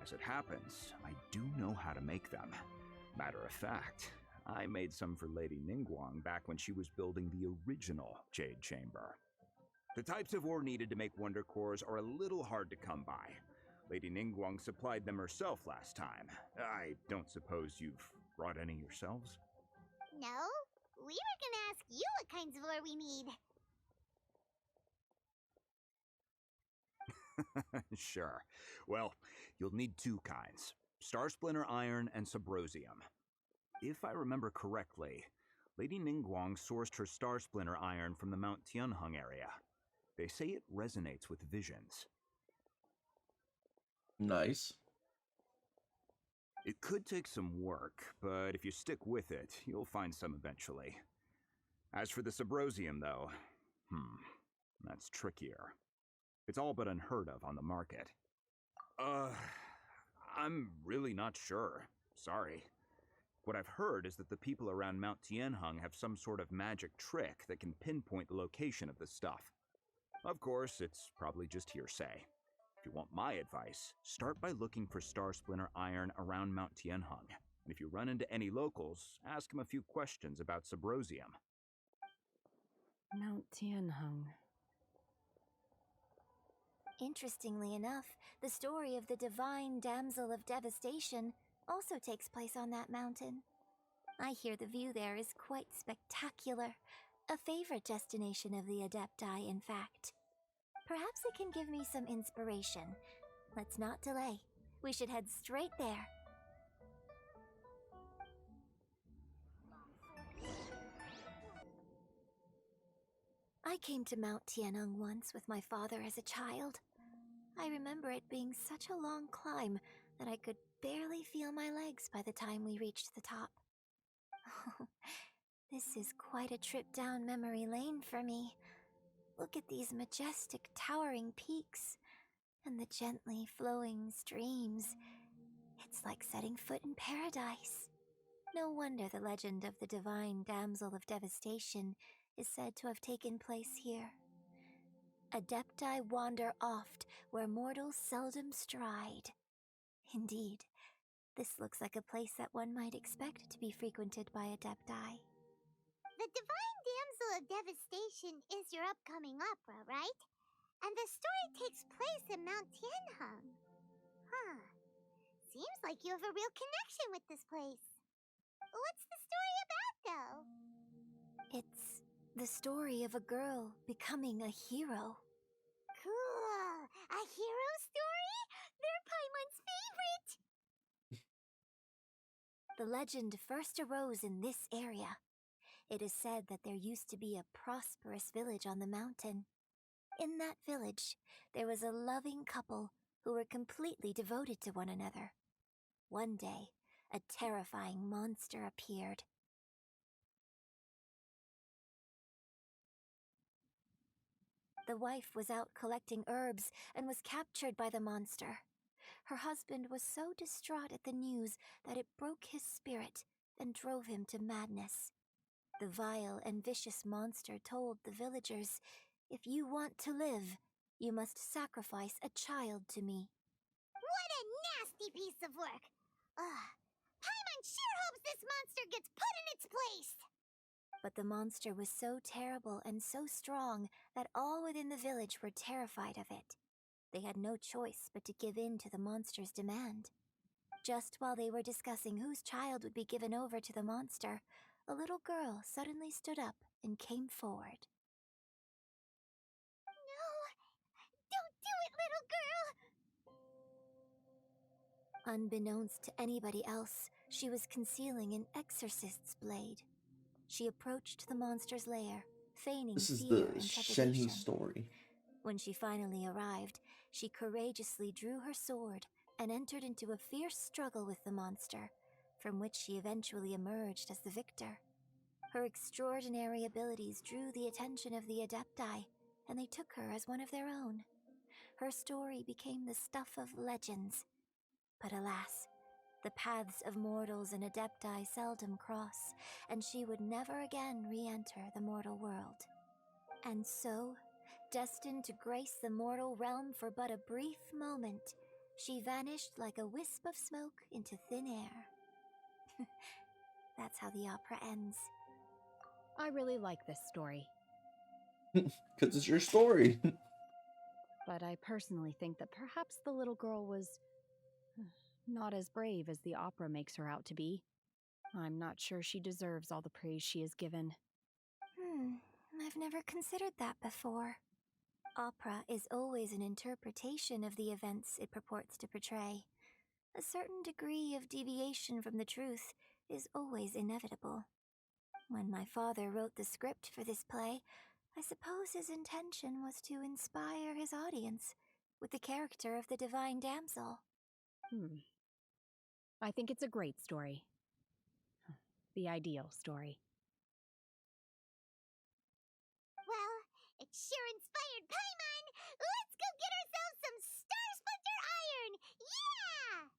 As it happens, I do know how to make them. Matter of fact, I made some for Lady Ningguang back when she was building the original Jade Chamber. The types of ore needed to make Wonder Cores are a little hard to come by. Lady Ningguang supplied them herself last time. I don't suppose you've brought any yourselves? No, we were gonna ask you what kinds of ore we need. Sure. Well, you'll need 2 kinds. Star Splinter Iron and Subrosium. If I remember correctly, Lady Ningguang sourced her Star Splinter Iron from the Mount Tianheng area. They say it resonates with visions. Nice. It could take some work, but if you stick with it, you'll find some eventually. As for the Subrosium, though, that's trickier. It's all but unheard of on the market. I'm really not sure. Sorry. What I've heard is that the people around Mount Tianheng have some sort of magic trick that can pinpoint the location of the stuff. Of course, it's probably just hearsay. If you want my advice, start by looking for Star Splinter Iron around Mount Tianheng. And if you run into any locals, ask them a few questions about Subrosium. Mount Tianheng. Interestingly enough, the story of the Divine Damsel of Devastation also takes place on that mountain. I hear the view there is quite spectacular. A favorite destination of the Adepti, in fact. Perhaps it can give me some inspiration. Let's not delay. We should head straight there. I came to Mount Tianheng once with my father as a child. I remember it being such a long climb that I could barely feel my legs by the time we reached the top. This is quite a trip down memory lane for me. Look at these majestic, towering peaks and the gently flowing streams. It's like setting foot in paradise. No wonder the legend of the Divine Damsel of Devastation is said to have taken place here. Adepti wander oft where mortals seldom stride. Indeed, this looks like a place that one might expect to be frequented by Adepti. The Divine Damsel of Devastation is your upcoming opera, right? And the story takes place in Mount Tianheng. Huh. Seems like you have a real connection with this place. What's the story about, though? It's the story of a girl becoming a hero. Cool! A hero story? They're Paimon's favorite! The legend first arose in this area. It is said that there used to be a prosperous village on the mountain. In that village, there was a loving couple who were completely devoted to one another. One day, a terrifying monster appeared. The wife was out collecting herbs and was captured by the monster. Her husband was so distraught at the news that it broke his spirit and drove him to madness. The vile and vicious monster told the villagers, "If you want to live, you must sacrifice a child to me." What a nasty piece of work! Ugh. Paimon sure hopes this monster gets put in its place! But the monster was so terrible and so strong that all within the village were terrified of it. They had no choice but to give in to the monster's demand. Just while they were discussing whose child would be given over to the monster, a little girl suddenly stood up and came forward. No! Don't do it, little girl! Unbeknownst to anybody else, she was concealing an exorcist's blade. She approached the monster's lair, feigning This is fear the and Shenhe trepidation. story. When she finally arrived, she courageously drew her sword and entered into a fierce struggle with the monster, from which she eventually emerged as the victor. Her extraordinary abilities drew the attention of the Adepti, and they took her as one of their own. Her story became the stuff of legends. But alas, the paths of mortals and Adepti seldom cross, and she would never again re-enter the mortal world. And so, destined to grace the mortal realm for but a brief moment, she vanished like a wisp of smoke into thin air. That's how the opera ends. I really like this story. Because it's your story. But I personally think that perhaps the little girl was not as brave as the opera makes her out to be. I'm not sure she deserves all the praise she is given. I've never considered that before. Opera is always an interpretation of the events it purports to portray. A certain degree of deviation from the truth is always inevitable. When my father wrote the script for this play, I suppose his intention was to inspire his audience with the character of the Divine Damsel. I think it's a great story. The ideal story. Well, it sure inspired Paimon! Let's go get ourselves some Star Splinter Iron! Yeah!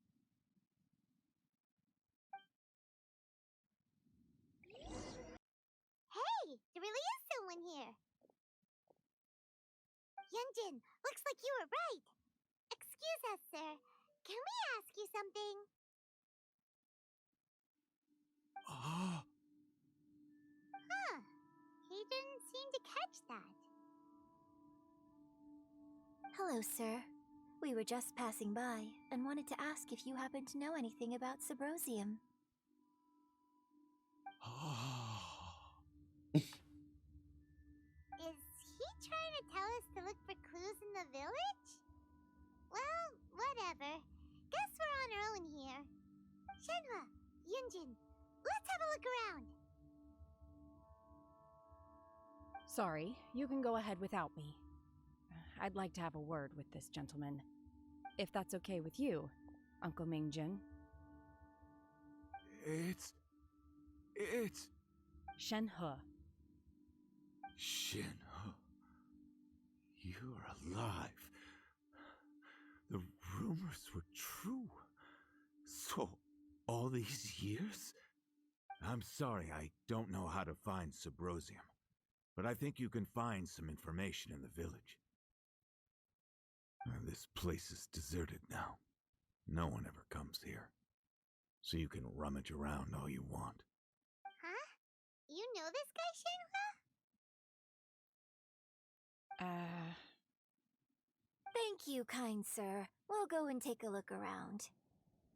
Hey, there really is someone here. Yunjin, looks like you were right. Excuse us, sir. Can we ask you something? Huh. He didn't seem to catch that. Hello, sir. We were just passing by and wanted to ask if you happen to know anything about Subrosium. Is he trying to tell us to look for clues in the village? Well, whatever. Guess we're on our own here. Shenhua, Yunjin, let's have a look around. Sorry, you can go ahead without me. I'd like to have a word with this gentleman. If that's okay with you, Uncle Mingjin. It's... Shenhe. Shenhe. You're alive. The rumors were true. So, all these years? I'm sorry, I don't know how to find Subrosium, but I think you can find some information in the village. This place is deserted now. No one ever comes here. So you can rummage around all you want. Huh? You know this guy, Shenhua? Thank you, kind sir. We'll go and take a look around.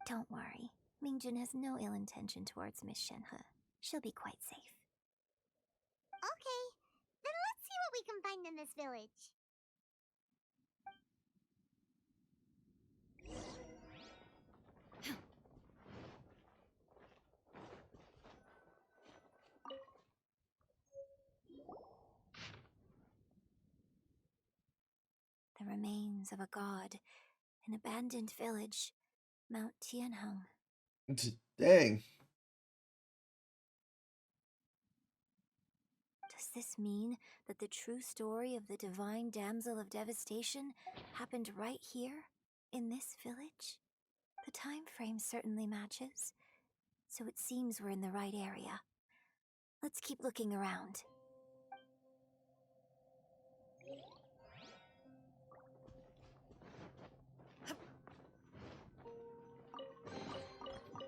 Don't worry. Mingjun has no ill intention towards Miss Shenhe. She'll be quite safe. Okay, then let's see what we can find in this village. The remains of a god, an abandoned village, Mount Tianheng. Dang. Does this mean that the true story of the Divine Damsel of Devastation happened right here, in this village? The time frame certainly matches, so it seems we're in the right area. Let's keep looking around.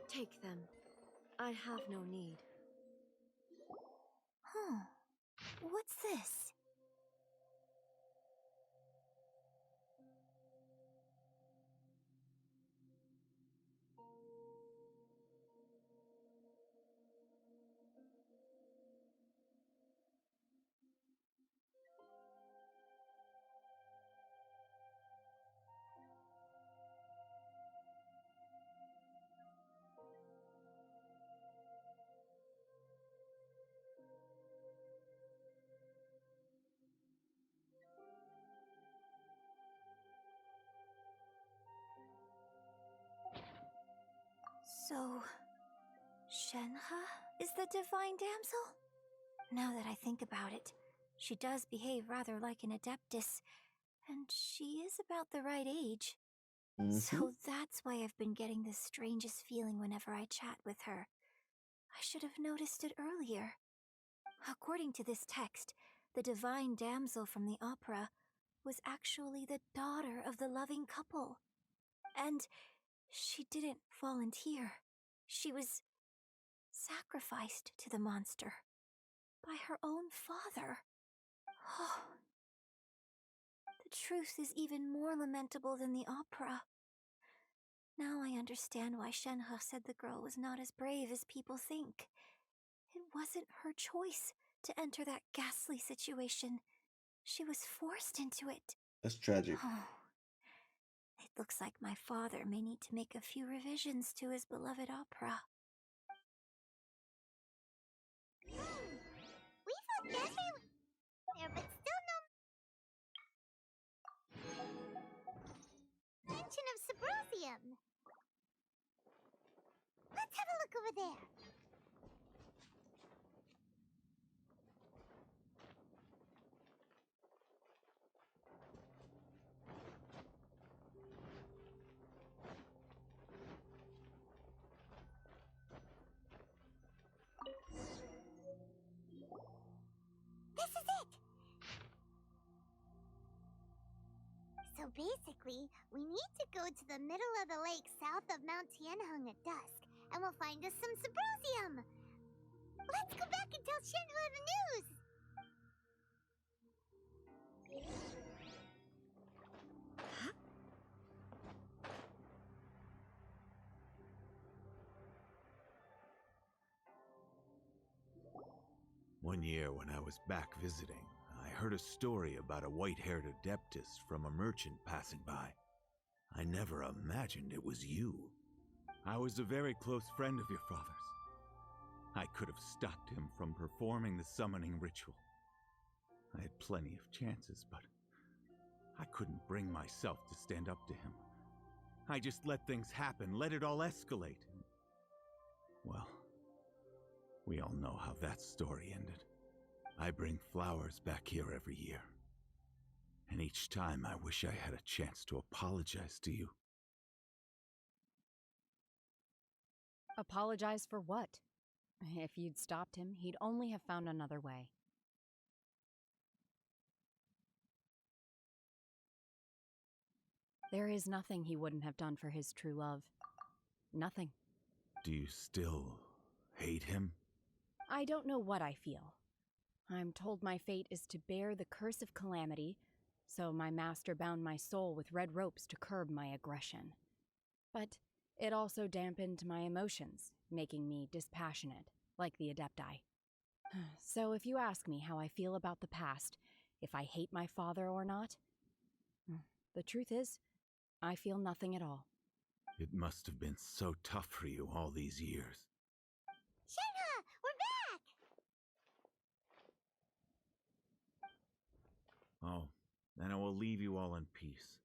Take them. I have no need. What's this? So, Shenhe is the Divine Damsel? Now that I think about it, she does behave rather like an Adeptus, and she is about the right age. So that's why I've been getting the strangest feeling whenever I chat with her. I should have noticed it earlier. According to this text, the Divine Damsel from the opera was actually the daughter of the loving couple. And she didn't volunteer. She was sacrificed to the monster by her own father. Oh. The truth is even more lamentable than the opera. Now I understand why Shenhe said the girl was not as brave as people think. It wasn't her choice to enter that ghastly situation. She was forced into it. That's tragic. Oh. It looks like my father may need to make a few revisions to his beloved opera. We found everywhere, but still no mention of Subrosium. Let's have a look over there. This is it! So basically, we need to go to the middle of the lake south of Mount Tianheng at dusk, and we'll find us some Subrosium! Let's go back and tell Shenhua the news! One year when I was back visiting, I heard a story about a white-haired Adeptus from a merchant passing by. I never imagined it was you. I was a very close friend of your father's. I could have stopped him from performing the summoning ritual. I had plenty of chances, but I couldn't bring myself to stand up to him. I just let things happen, let it all escalate. Well, We all know how that story ended. I bring flowers back here every year. And each time I wish I had a chance to apologize to you. Apologize for what? If you'd stopped him, he'd only have found another way. There is nothing he wouldn't have done for his true love. Nothing. Do you still hate him? I don't know what I feel. I'm told my fate is to bear the curse of calamity, so my master bound my soul with red ropes to curb my aggression. But it also dampened my emotions, making me dispassionate, like the Adepti. So if you ask me how I feel about the past, if I hate my father or not, the truth is, I feel nothing at all. It must have been so tough for you all these years. Shenhe, we're back! Oh, then I will leave you all in peace.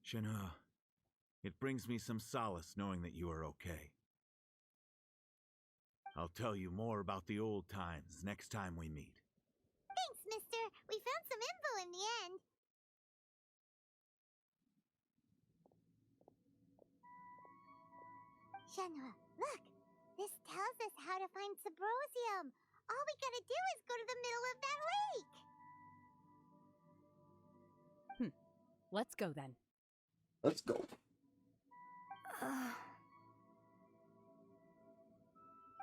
Shenhe, it brings me some solace knowing that you are okay. I'll tell you more about the old times next time we meet. Thanks, mister. We found some info in the end. Shenhe, look. This tells us how to find Subrosium. All we gotta do is go to the middle of that lake. Let's go then. Let's go.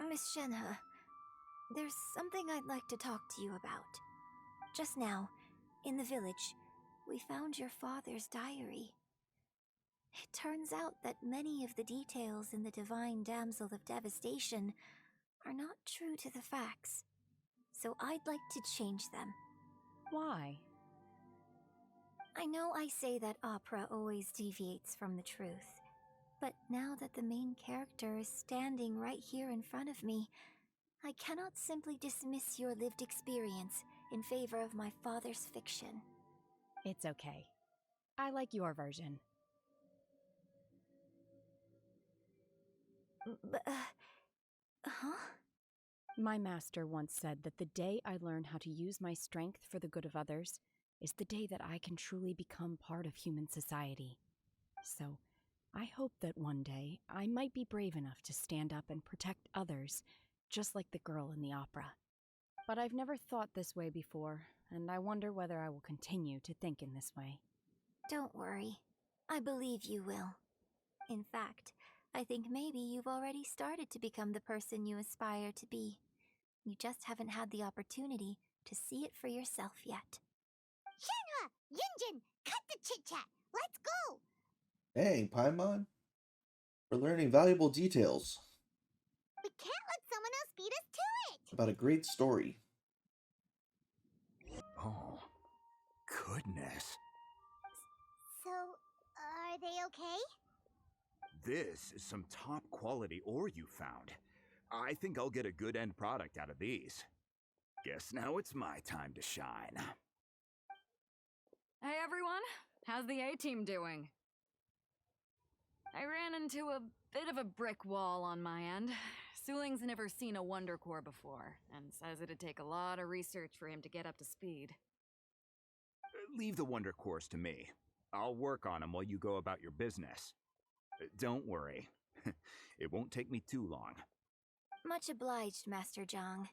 Miss Shenhe, there's something I'd like to talk to you about. Just now, in the village, we found your father's diary. It turns out that many of the details in the Divine Damsel of Devastation are not true to the facts, so I'd like to change them. Why? I know I say that opera always deviates from the truth, but now that the main character is standing right here in front of me, I cannot simply dismiss your lived experience in favor of my father's fiction. It's okay. I like your version. Huh? My master once said that the day I learn how to use my strength for the good of others is the day that I can truly become part of human society. So, I hope that one day I might be brave enough to stand up and protect others, just like the girl in the opera. But I've never thought this way before, and I wonder whether I will continue to think in this way. Don't worry. I believe you will. In fact, I think maybe you've already started to become the person you aspire to be. You just haven't had the opportunity to see it for yourself yet. Shenhe! Yunjin! Cut the chit-chat! Let's go! Dang, Paimon. We're learning valuable details We can't let someone else beat us to it! about a great story. Oh, goodness. So, are they okay? This is some top quality ore you found. I think I'll get a good end product out of these. Guess now it's my time to shine. Hey everyone, how's the A-team doing? I ran into a bit of a brick wall on my end. Suling's never seen a Wonder Core before, and says it'd take a lot of research for him to get up to speed. Leave the Wonder Cores to me. I'll work on them while you go about your business. Don't worry. It won't take me too long. Much obliged, Master Zhang.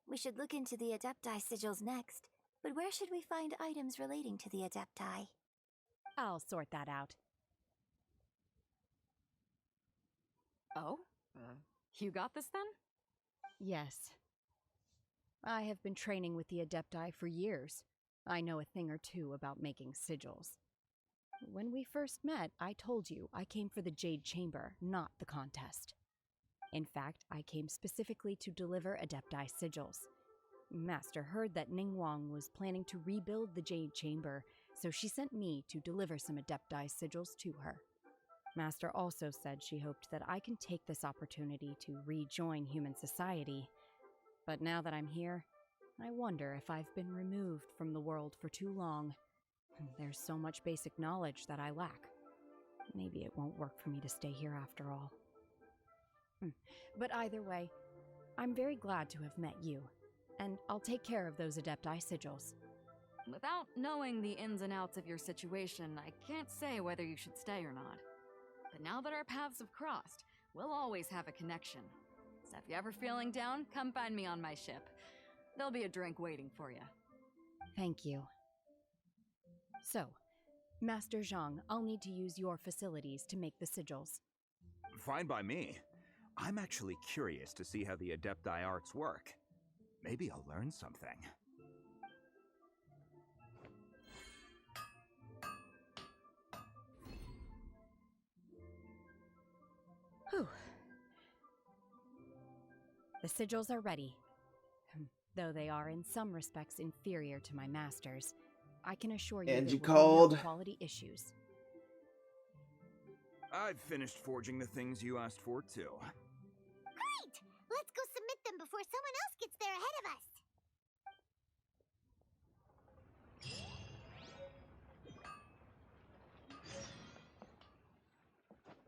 We should look into the Adepti sigils next, but where should we find items relating to the Adepti? I'll sort that out. Oh? You got this then? Yes. I have been training with the Adepti for years. I know a thing or two about making sigils. When we first met, I told you I came for the Jade Chamber, not the contest. In fact, I came specifically to deliver Adepti sigils. Master heard that Ningguang was planning to rebuild the Jade Chamber, so she sent me to deliver some Adepti sigils to her. Master also said she hoped that I can take this opportunity to rejoin human society. But now that I'm here, I wonder if I've been removed from the world for too long. There's so much basic knowledge that I lack. Maybe it won't work for me to stay here after all. But either way, I'm very glad to have met you, and I'll take care of those Adepti sigils. Without knowing the ins and outs of your situation, I can't say whether you should stay or not. But now that our paths have crossed, we'll always have a connection. So if you're ever feeling down, come find me on my ship. There'll be a drink waiting for you. Thank you. So, Master Zhang, I'll need to use your facilities to make the sigils. Fine by me. I'm actually curious to see how the Adepti arts work. Maybe I'll learn something. Whew. The sigils are ready. Though they are in some respects inferior to my master's, I can assure you Angie there will be called. no quality issues. I've finished forging the things you asked for, too. Great! Let's go submit them before someone else gets there ahead of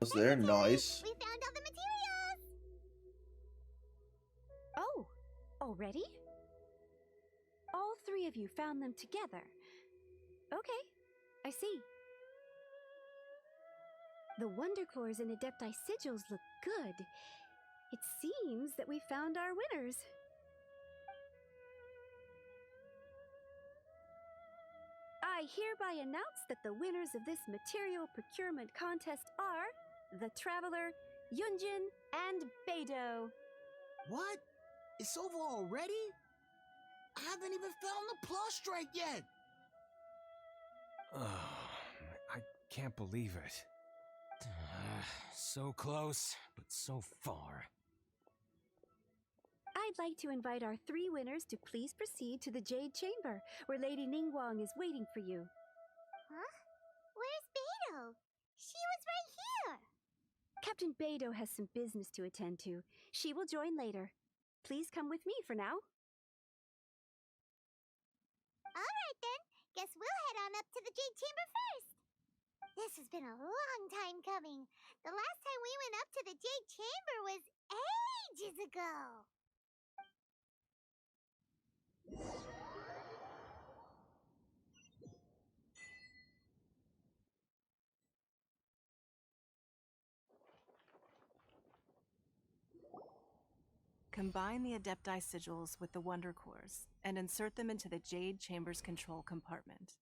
us. They're nice. We found all the materials! Oh, already? All three of you found them together. Okay, I see. The Wonder Cores and Adepti sigils look good. It seems that we found our winners. I hereby announce that the winners of this material procurement contest are the Traveler, Yunjin, and Beidou. What? It's over already? I haven't even found the plus strike yet. I can't believe it. So close, but so far. I'd like to invite our three winners to please proceed to the Jade Chamber, where Lady Ningguang is waiting for you. Huh? Where's Beidou? She was right here. Captain Beidou has some business to attend to. She will join later. Please come with me for now. All right then. Guess we'll head on up to the Jade Chamber first. This has been a long time coming. The last time we went up to the Jade Chamber was ages ago. Combine the Adepti sigils with the Wonder Cores and insert them into the Jade Chamber's control compartment.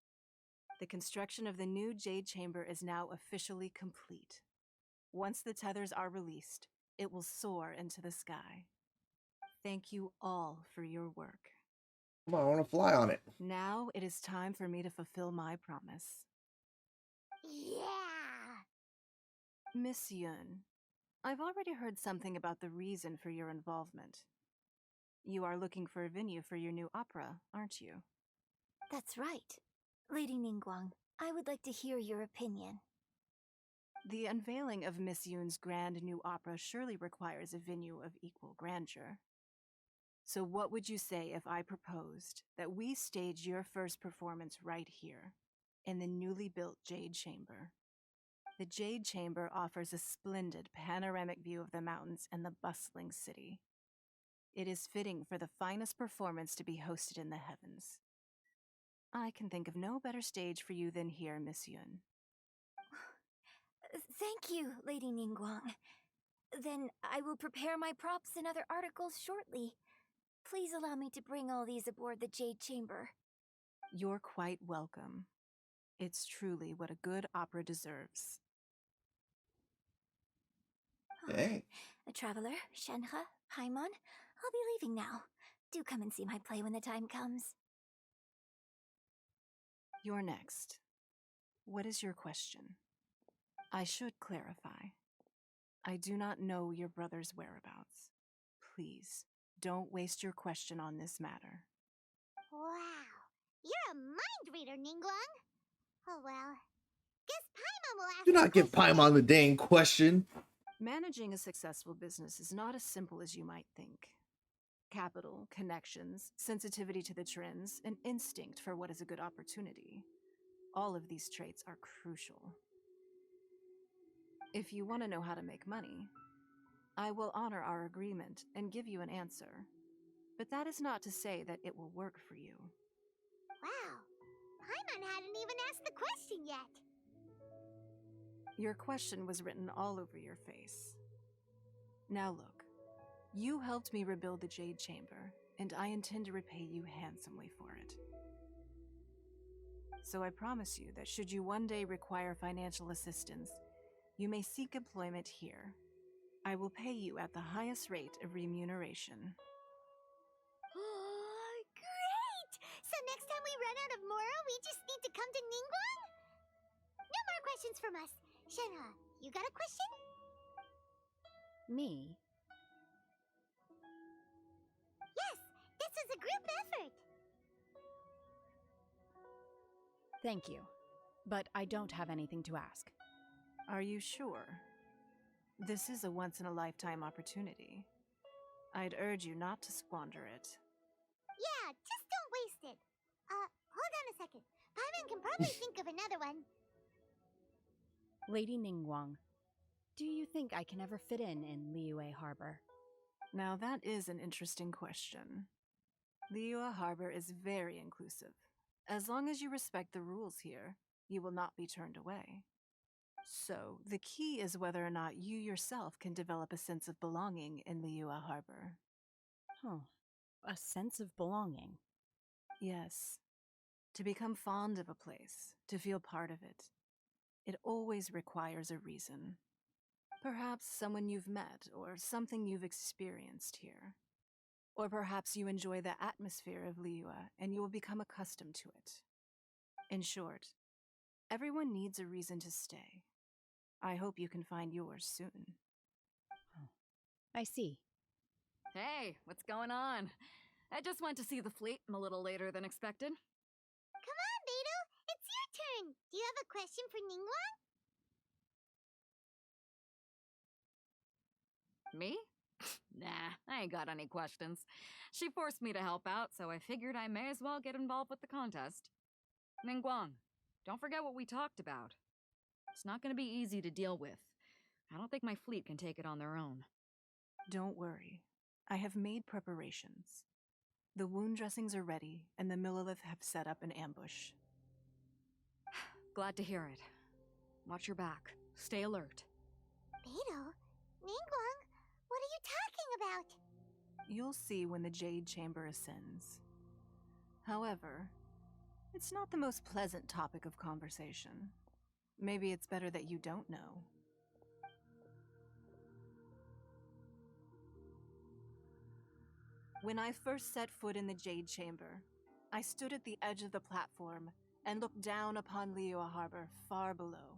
The construction of the new Jade Chamber is now officially complete. Once the tethers are released, it will soar into the sky. Thank you all for your work. Come on, I want to fly on it. Now it is time for me to fulfill my promise. Yeah! Miss Yun, I've already heard something about the reason for your involvement. You are looking for a venue for your new opera, aren't you? That's right. Lady Ningguang, I would like to hear your opinion. The unveiling of Miss Yun's grand new opera surely requires a venue of equal grandeur. So what would you say if I proposed that we stage your first performance right here, in the newly built Jade Chamber? The Jade Chamber offers a splendid panoramic view of the mountains and the bustling city. It is fitting for the finest performance to be hosted in the heavens. I can think of no better stage for you than here, Miss Yun. Thank you, Lady Ningguang. Then I will prepare my props and other articles shortly. Please allow me to bring all these aboard the Jade Chamber. You're quite welcome. It's truly what a good opera deserves. Dang. A traveler, Shenhe, Paimon, I'll be leaving now. Do come and see my play when the time comes. You're next. What is your question? I should clarify. I do not know your brother's whereabouts. Please, don't waste your question on this matter. Wow. You're a mind reader, Ningguang. Oh well. Guess Paimon will ask. Do not give Paimon the dang question. Managing a successful business is not as simple as you might think. Capital, connections, sensitivity to the trends, and instinct for what is a good opportunity. All of these traits are crucial. If you want to know how to make money, I will honor our agreement and give you an answer. But that is not to say that it will work for you. Wow. Paimon hadn't even asked the question yet. Your question was written all over your face. Now look, you helped me rebuild the Jade Chamber, and I intend to repay you handsomely for it. So I promise you that should you one day require financial assistance, you may seek employment here. I will pay you at the highest rate of remuneration. Oh, great! So next time we run out of Mora, we just need to come to Ningguang? No more questions from us. Shenhe, you got a question? Me? Yes, this is a group effort. Thank you, but I don't have anything to ask. Are you sure? This is a once-in-a-lifetime opportunity. I'd urge you not to squander it. Yeah, just don't waste it. Hold on a second. Paimon can probably think of another one. Lady Ningguang, do you think I can ever fit in Liyue Harbor? Now that is an interesting question. Liyue Harbor is very inclusive. As long as you respect the rules here, you will not be turned away. So, the key is whether or not you yourself can develop a sense of belonging in Liyue Harbor. Huh. A sense of belonging? Yes. To become fond of a place, to feel part of it. It always requires a reason. Perhaps someone you've met, or something you've experienced here. Or perhaps you enjoy the atmosphere of Liyue, and you will become accustomed to it. In short, everyone needs a reason to stay. I hope you can find yours soon. I see. Hey, what's going on? I just went to see the fleet a little later than expected. Come on, Beidou! It's your turn! Do you have a question for Ningguang? Me? Nah, I ain't got any questions. She forced me to help out, so I figured I may as well get involved with the contest. Ningguang, don't forget what we talked about. It's not going to be easy to deal with. I don't think my fleet can take it on their own. Don't worry. I have made preparations. The wound dressings are ready, and the Millelith have set up an ambush. Glad to hear it. Watch your back. Stay alert. Beidou? Ningguang? What are you talking about? You'll see when the Jade Chamber ascends. However, it's not the most pleasant topic of conversation. Maybe it's better that you don't know. When I first set foot in the Jade Chamber, I stood at the edge of the platform and looked down upon Liyue Harbor far below.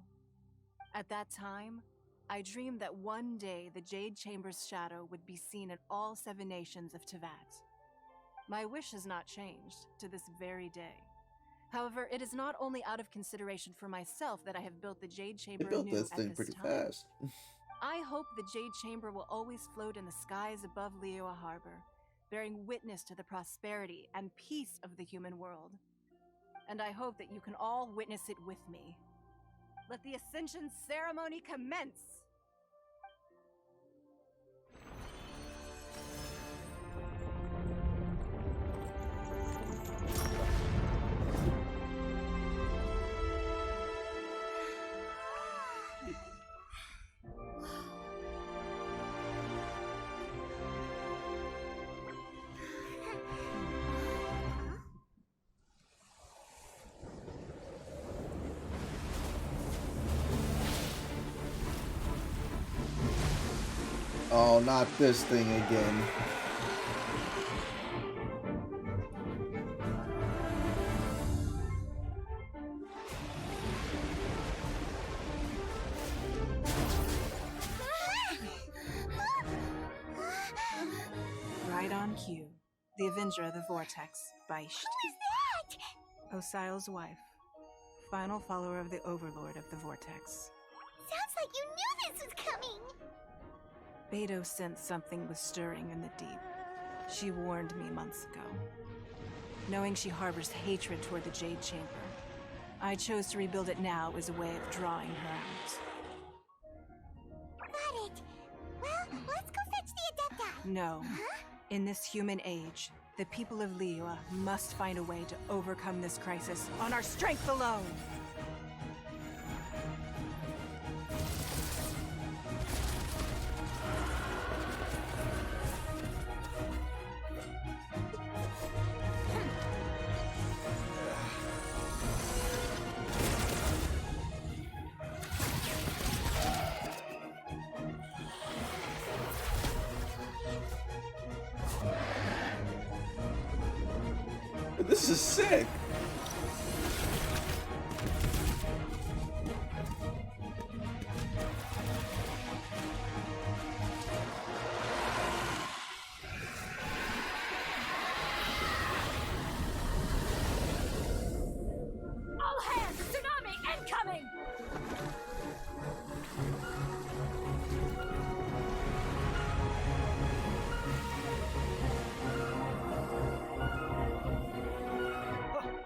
At that time, I dreamed that one day the Jade Chamber's shadow would be seen in all 7 nations of Teyvat. My wish has not changed to this very day. However, it is not only out of consideration for myself that I have built the Jade Chamber built anew this thing at pretty this time. fast. I hope the Jade Chamber will always float in the skies above Liyue Harbor, bearing witness to the prosperity and peace of the human world. And I hope that you can all witness it with me. Let the Ascension Ceremony commence! Oh, not this thing again. Right on cue. The Avenger of the Vortex by Who is that? Osial's wife. Final follower of the Overlord of the Vortex. Sounds like you knew this was coming! Beidou sensed something was stirring in the deep. She warned me months ago. Knowing she harbors hatred toward the Jade Chamber, I chose to rebuild it now as a way of drawing her out. Got it! Well, let's go No. In this human age, the people of Liyue must find a way to overcome this crisis on our strength alone! This is sick. All hands! Tsunami incoming!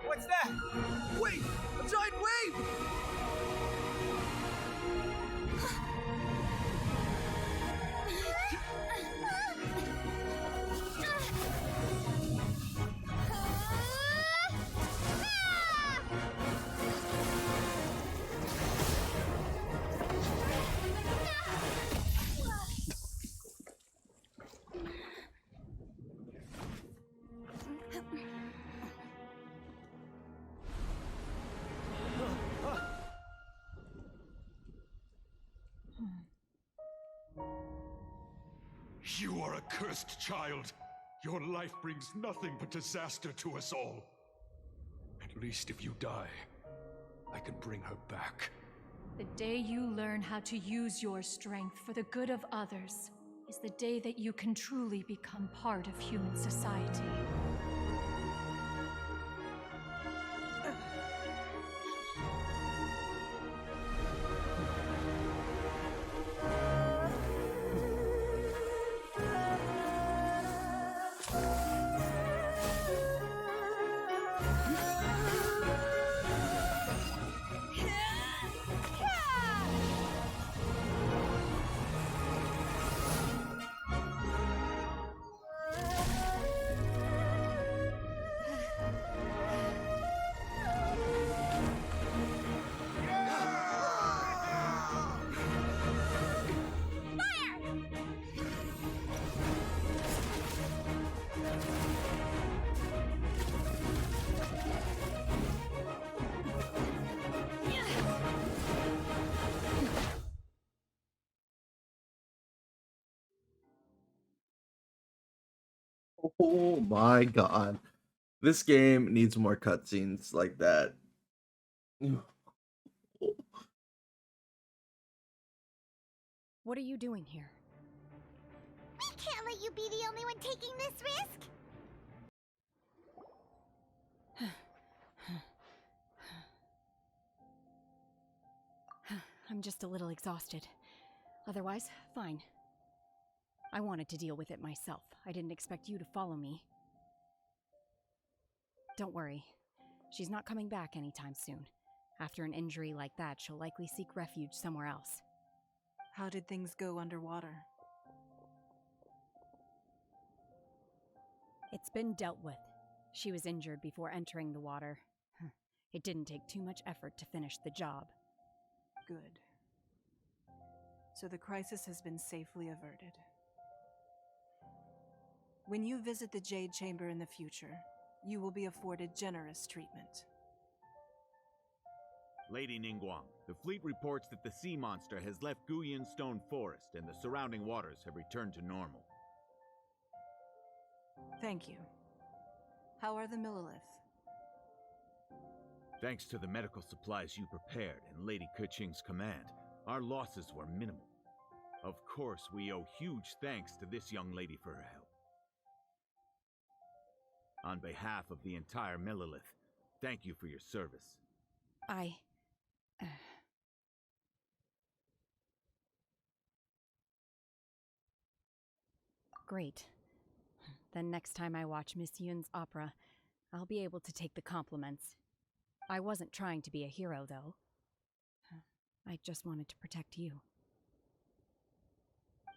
What's that? Wait! A giant wave! You are a cursed child. Your life brings nothing but disaster to us all. At least if you die, I can bring her back. The day you learn how to use your strength for the good of others is the day that you can truly become part of human society. Oh my god. This game needs more cutscenes like that. What are you doing here? We can't let you be the only one taking this risk! I'm just a little exhausted. Otherwise, fine. I wanted to deal with it myself. I didn't expect you to follow me. Don't worry. She's not coming back anytime soon. After an injury like that, she'll likely seek refuge somewhere else. How did things go underwater? It's been dealt with. She was injured before entering the water. It didn't take too much effort to finish the job. Good. So the crisis has been safely averted. When you visit the Jade Chamber in the future, you will be afforded generous treatment. Lady Ningguang, the fleet reports that the sea monster has left Guyan Stone Forest and the surrounding waters have returned to normal. Thank you. How are the Millilith? Thanks to the medical supplies you prepared and Lady Keqing's command, our losses were minimal. Of course, we owe huge thanks to this young lady for her help. On behalf of the entire Millilith, thank you for your service. Great. Then next time I watch Miss Yun's opera, I'll be able to take the compliments. I wasn't trying to be a hero, though. I just wanted to protect you.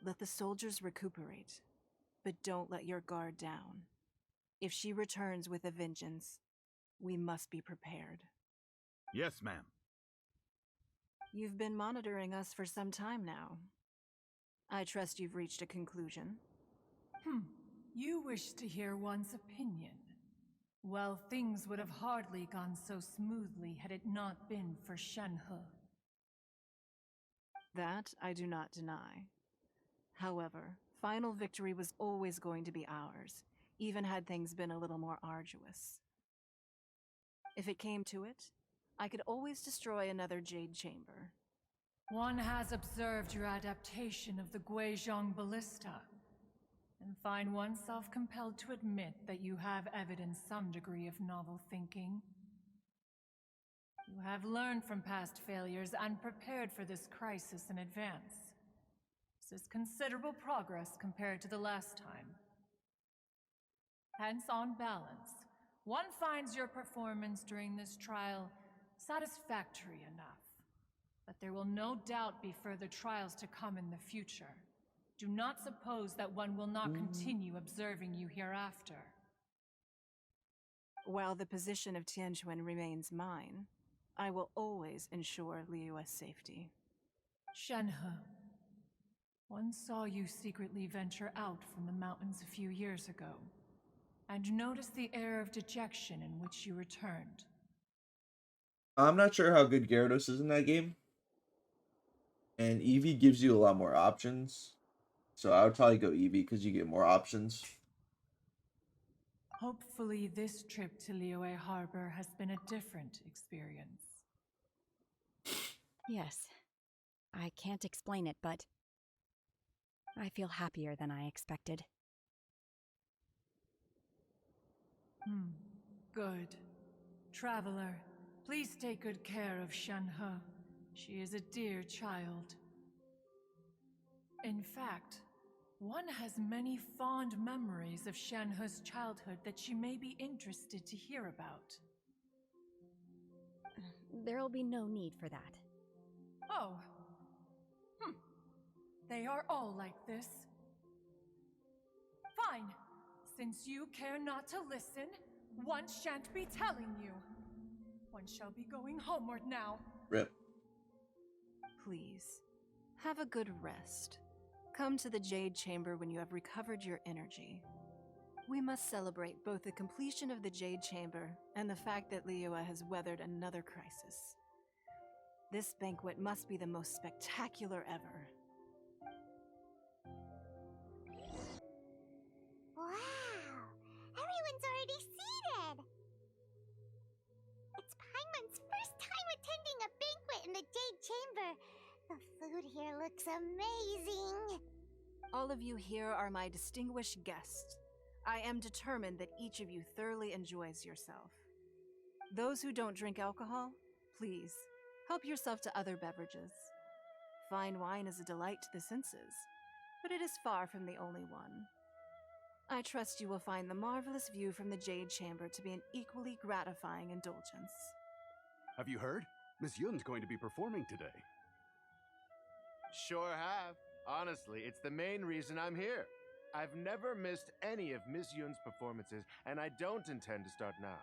Let the soldiers recuperate. but don't let your guard down. If she returns with a vengeance, we must be prepared. Yes, ma'am. You've been monitoring us for some time now. I trust you've reached a conclusion. You wish to hear one's opinion. Well, things would have hardly gone so smoothly had it not been for Shenhe. That I do not deny. However, final victory was always going to be ours, even had things been a little more arduous. If it came to it, I could always destroy another Jade Chamber. One has observed your adaptation of the Guizhong Ballista, and find oneself compelled to admit that you have evidenced some degree of novel thinking. You have learned from past failures and prepared for this crisis in advance. This is considerable progress compared to the last time. Hence, on balance, one finds your performance during this trial satisfactory enough. But there will no doubt be further trials to come in the future. Do not suppose that one will not continue observing you hereafter. While the position of Tianquan remains mine, I will always ensure Liyue's safety. Shenhe, one saw you secretly venture out from the mountains a few years ago, and noticed the air of dejection in which you returned. I'm not sure how good Gyarados is in that game. And Eevee gives you a lot more options. So I would probably go Eevee because you get more options. Hopefully this trip to Liyue Harbor has been a different experience. Yes. I can't explain it, but I feel happier than I expected. Good. Traveler, please take good care of Shenhe. She is a dear child. In fact, one has many fond memories of Shenhe's childhood that she may be interested to hear about. There'll be no need for that. Oh. They are all like this. Fine. Since you care not to listen, one shan't be telling you. One shall be going homeward now. Rip. Please, have a good rest. Come to the Jade Chamber when you have recovered your energy. We must celebrate both the completion of the Jade Chamber and the fact that Liyue has weathered another crisis. This banquet must be the most spectacular ever. Wow! Everyone's already seated! It's Paimon's first time attending a banquet in the Jade Chamber. The food here looks amazing. All of you here are my distinguished guests. I am determined that each of you thoroughly enjoys yourself. Those who don't drink alcohol, please, help yourself to other beverages. Fine wine is a delight to the senses, but it is far from the only one. I trust you will find the marvelous view from the Jade Chamber to be an equally gratifying indulgence. Have you heard? Miss Yun's going to be performing today. Sure have. Honestly, it's the main reason I'm here. I've never missed any of Miss Yun's performances, and I don't intend to start now.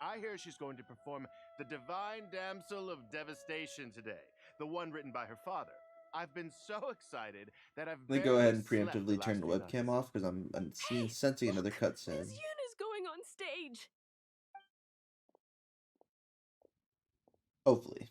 I hear she's going to perform the Divine Damsel of Devastation today, the one written by her father. I've been so excited that I've Let me go ahead and barely slept preemptively the turn the last few webcam nights. off because I'm sensing another cutscene. Miss Yun is going on stage. Hopefully.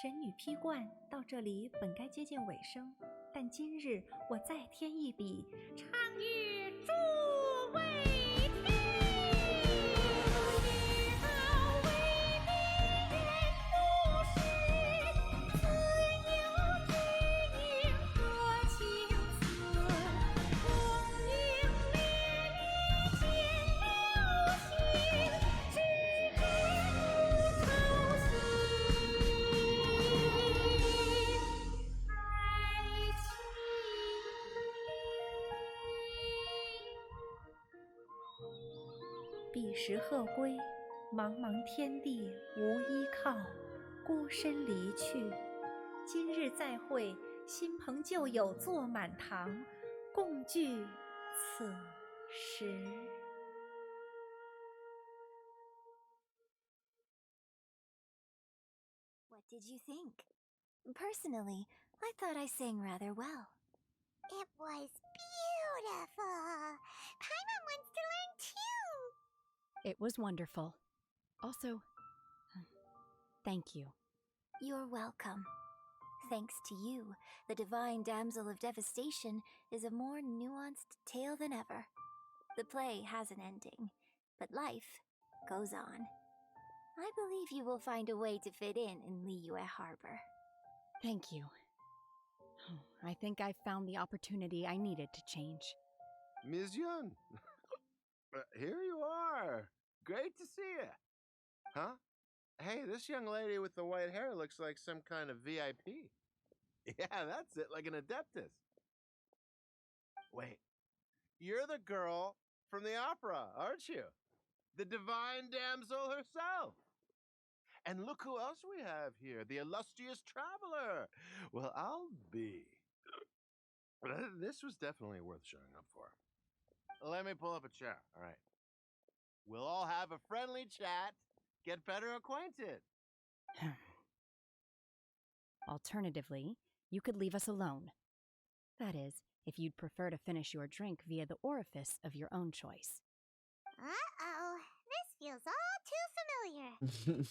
神女劈冠到这里本该接近尾声，但今日我再添一笔，唱与诸位听。彼时鹤归，茫茫天地无依靠，孤身离去。今日再会，新朋旧友坐满堂，共聚此时。What did you think? Personally, I thought I sang rather well. It was beautiful. Paimon wants to learn too. It was wonderful. Also, thank you. You're welcome. Thanks to you, the Divine Damsel of Devastation is a more nuanced tale than ever. The play has an ending, but life goes on. I believe you will find a way to fit in Liyue Harbor. Thank you. I think I've found the opportunity I needed to change. Ms. Yun, here you are. Great to see you. Huh? Hey, this young lady with the white hair looks like some kind of VIP. Yeah, that's it, like an Adeptus. Wait, you're the girl from the opera, aren't you? The Divine Damsel herself. And look who else we have here, the illustrious traveler. Well, I'll be. This was definitely worth showing up for. Let me pull up a chair, all right? We'll all have a friendly chat, get better acquainted. Alternatively, you could leave us alone. That is, if you'd prefer to finish your drink via the orifice of your own choice. Uh-oh, this feels all too familiar.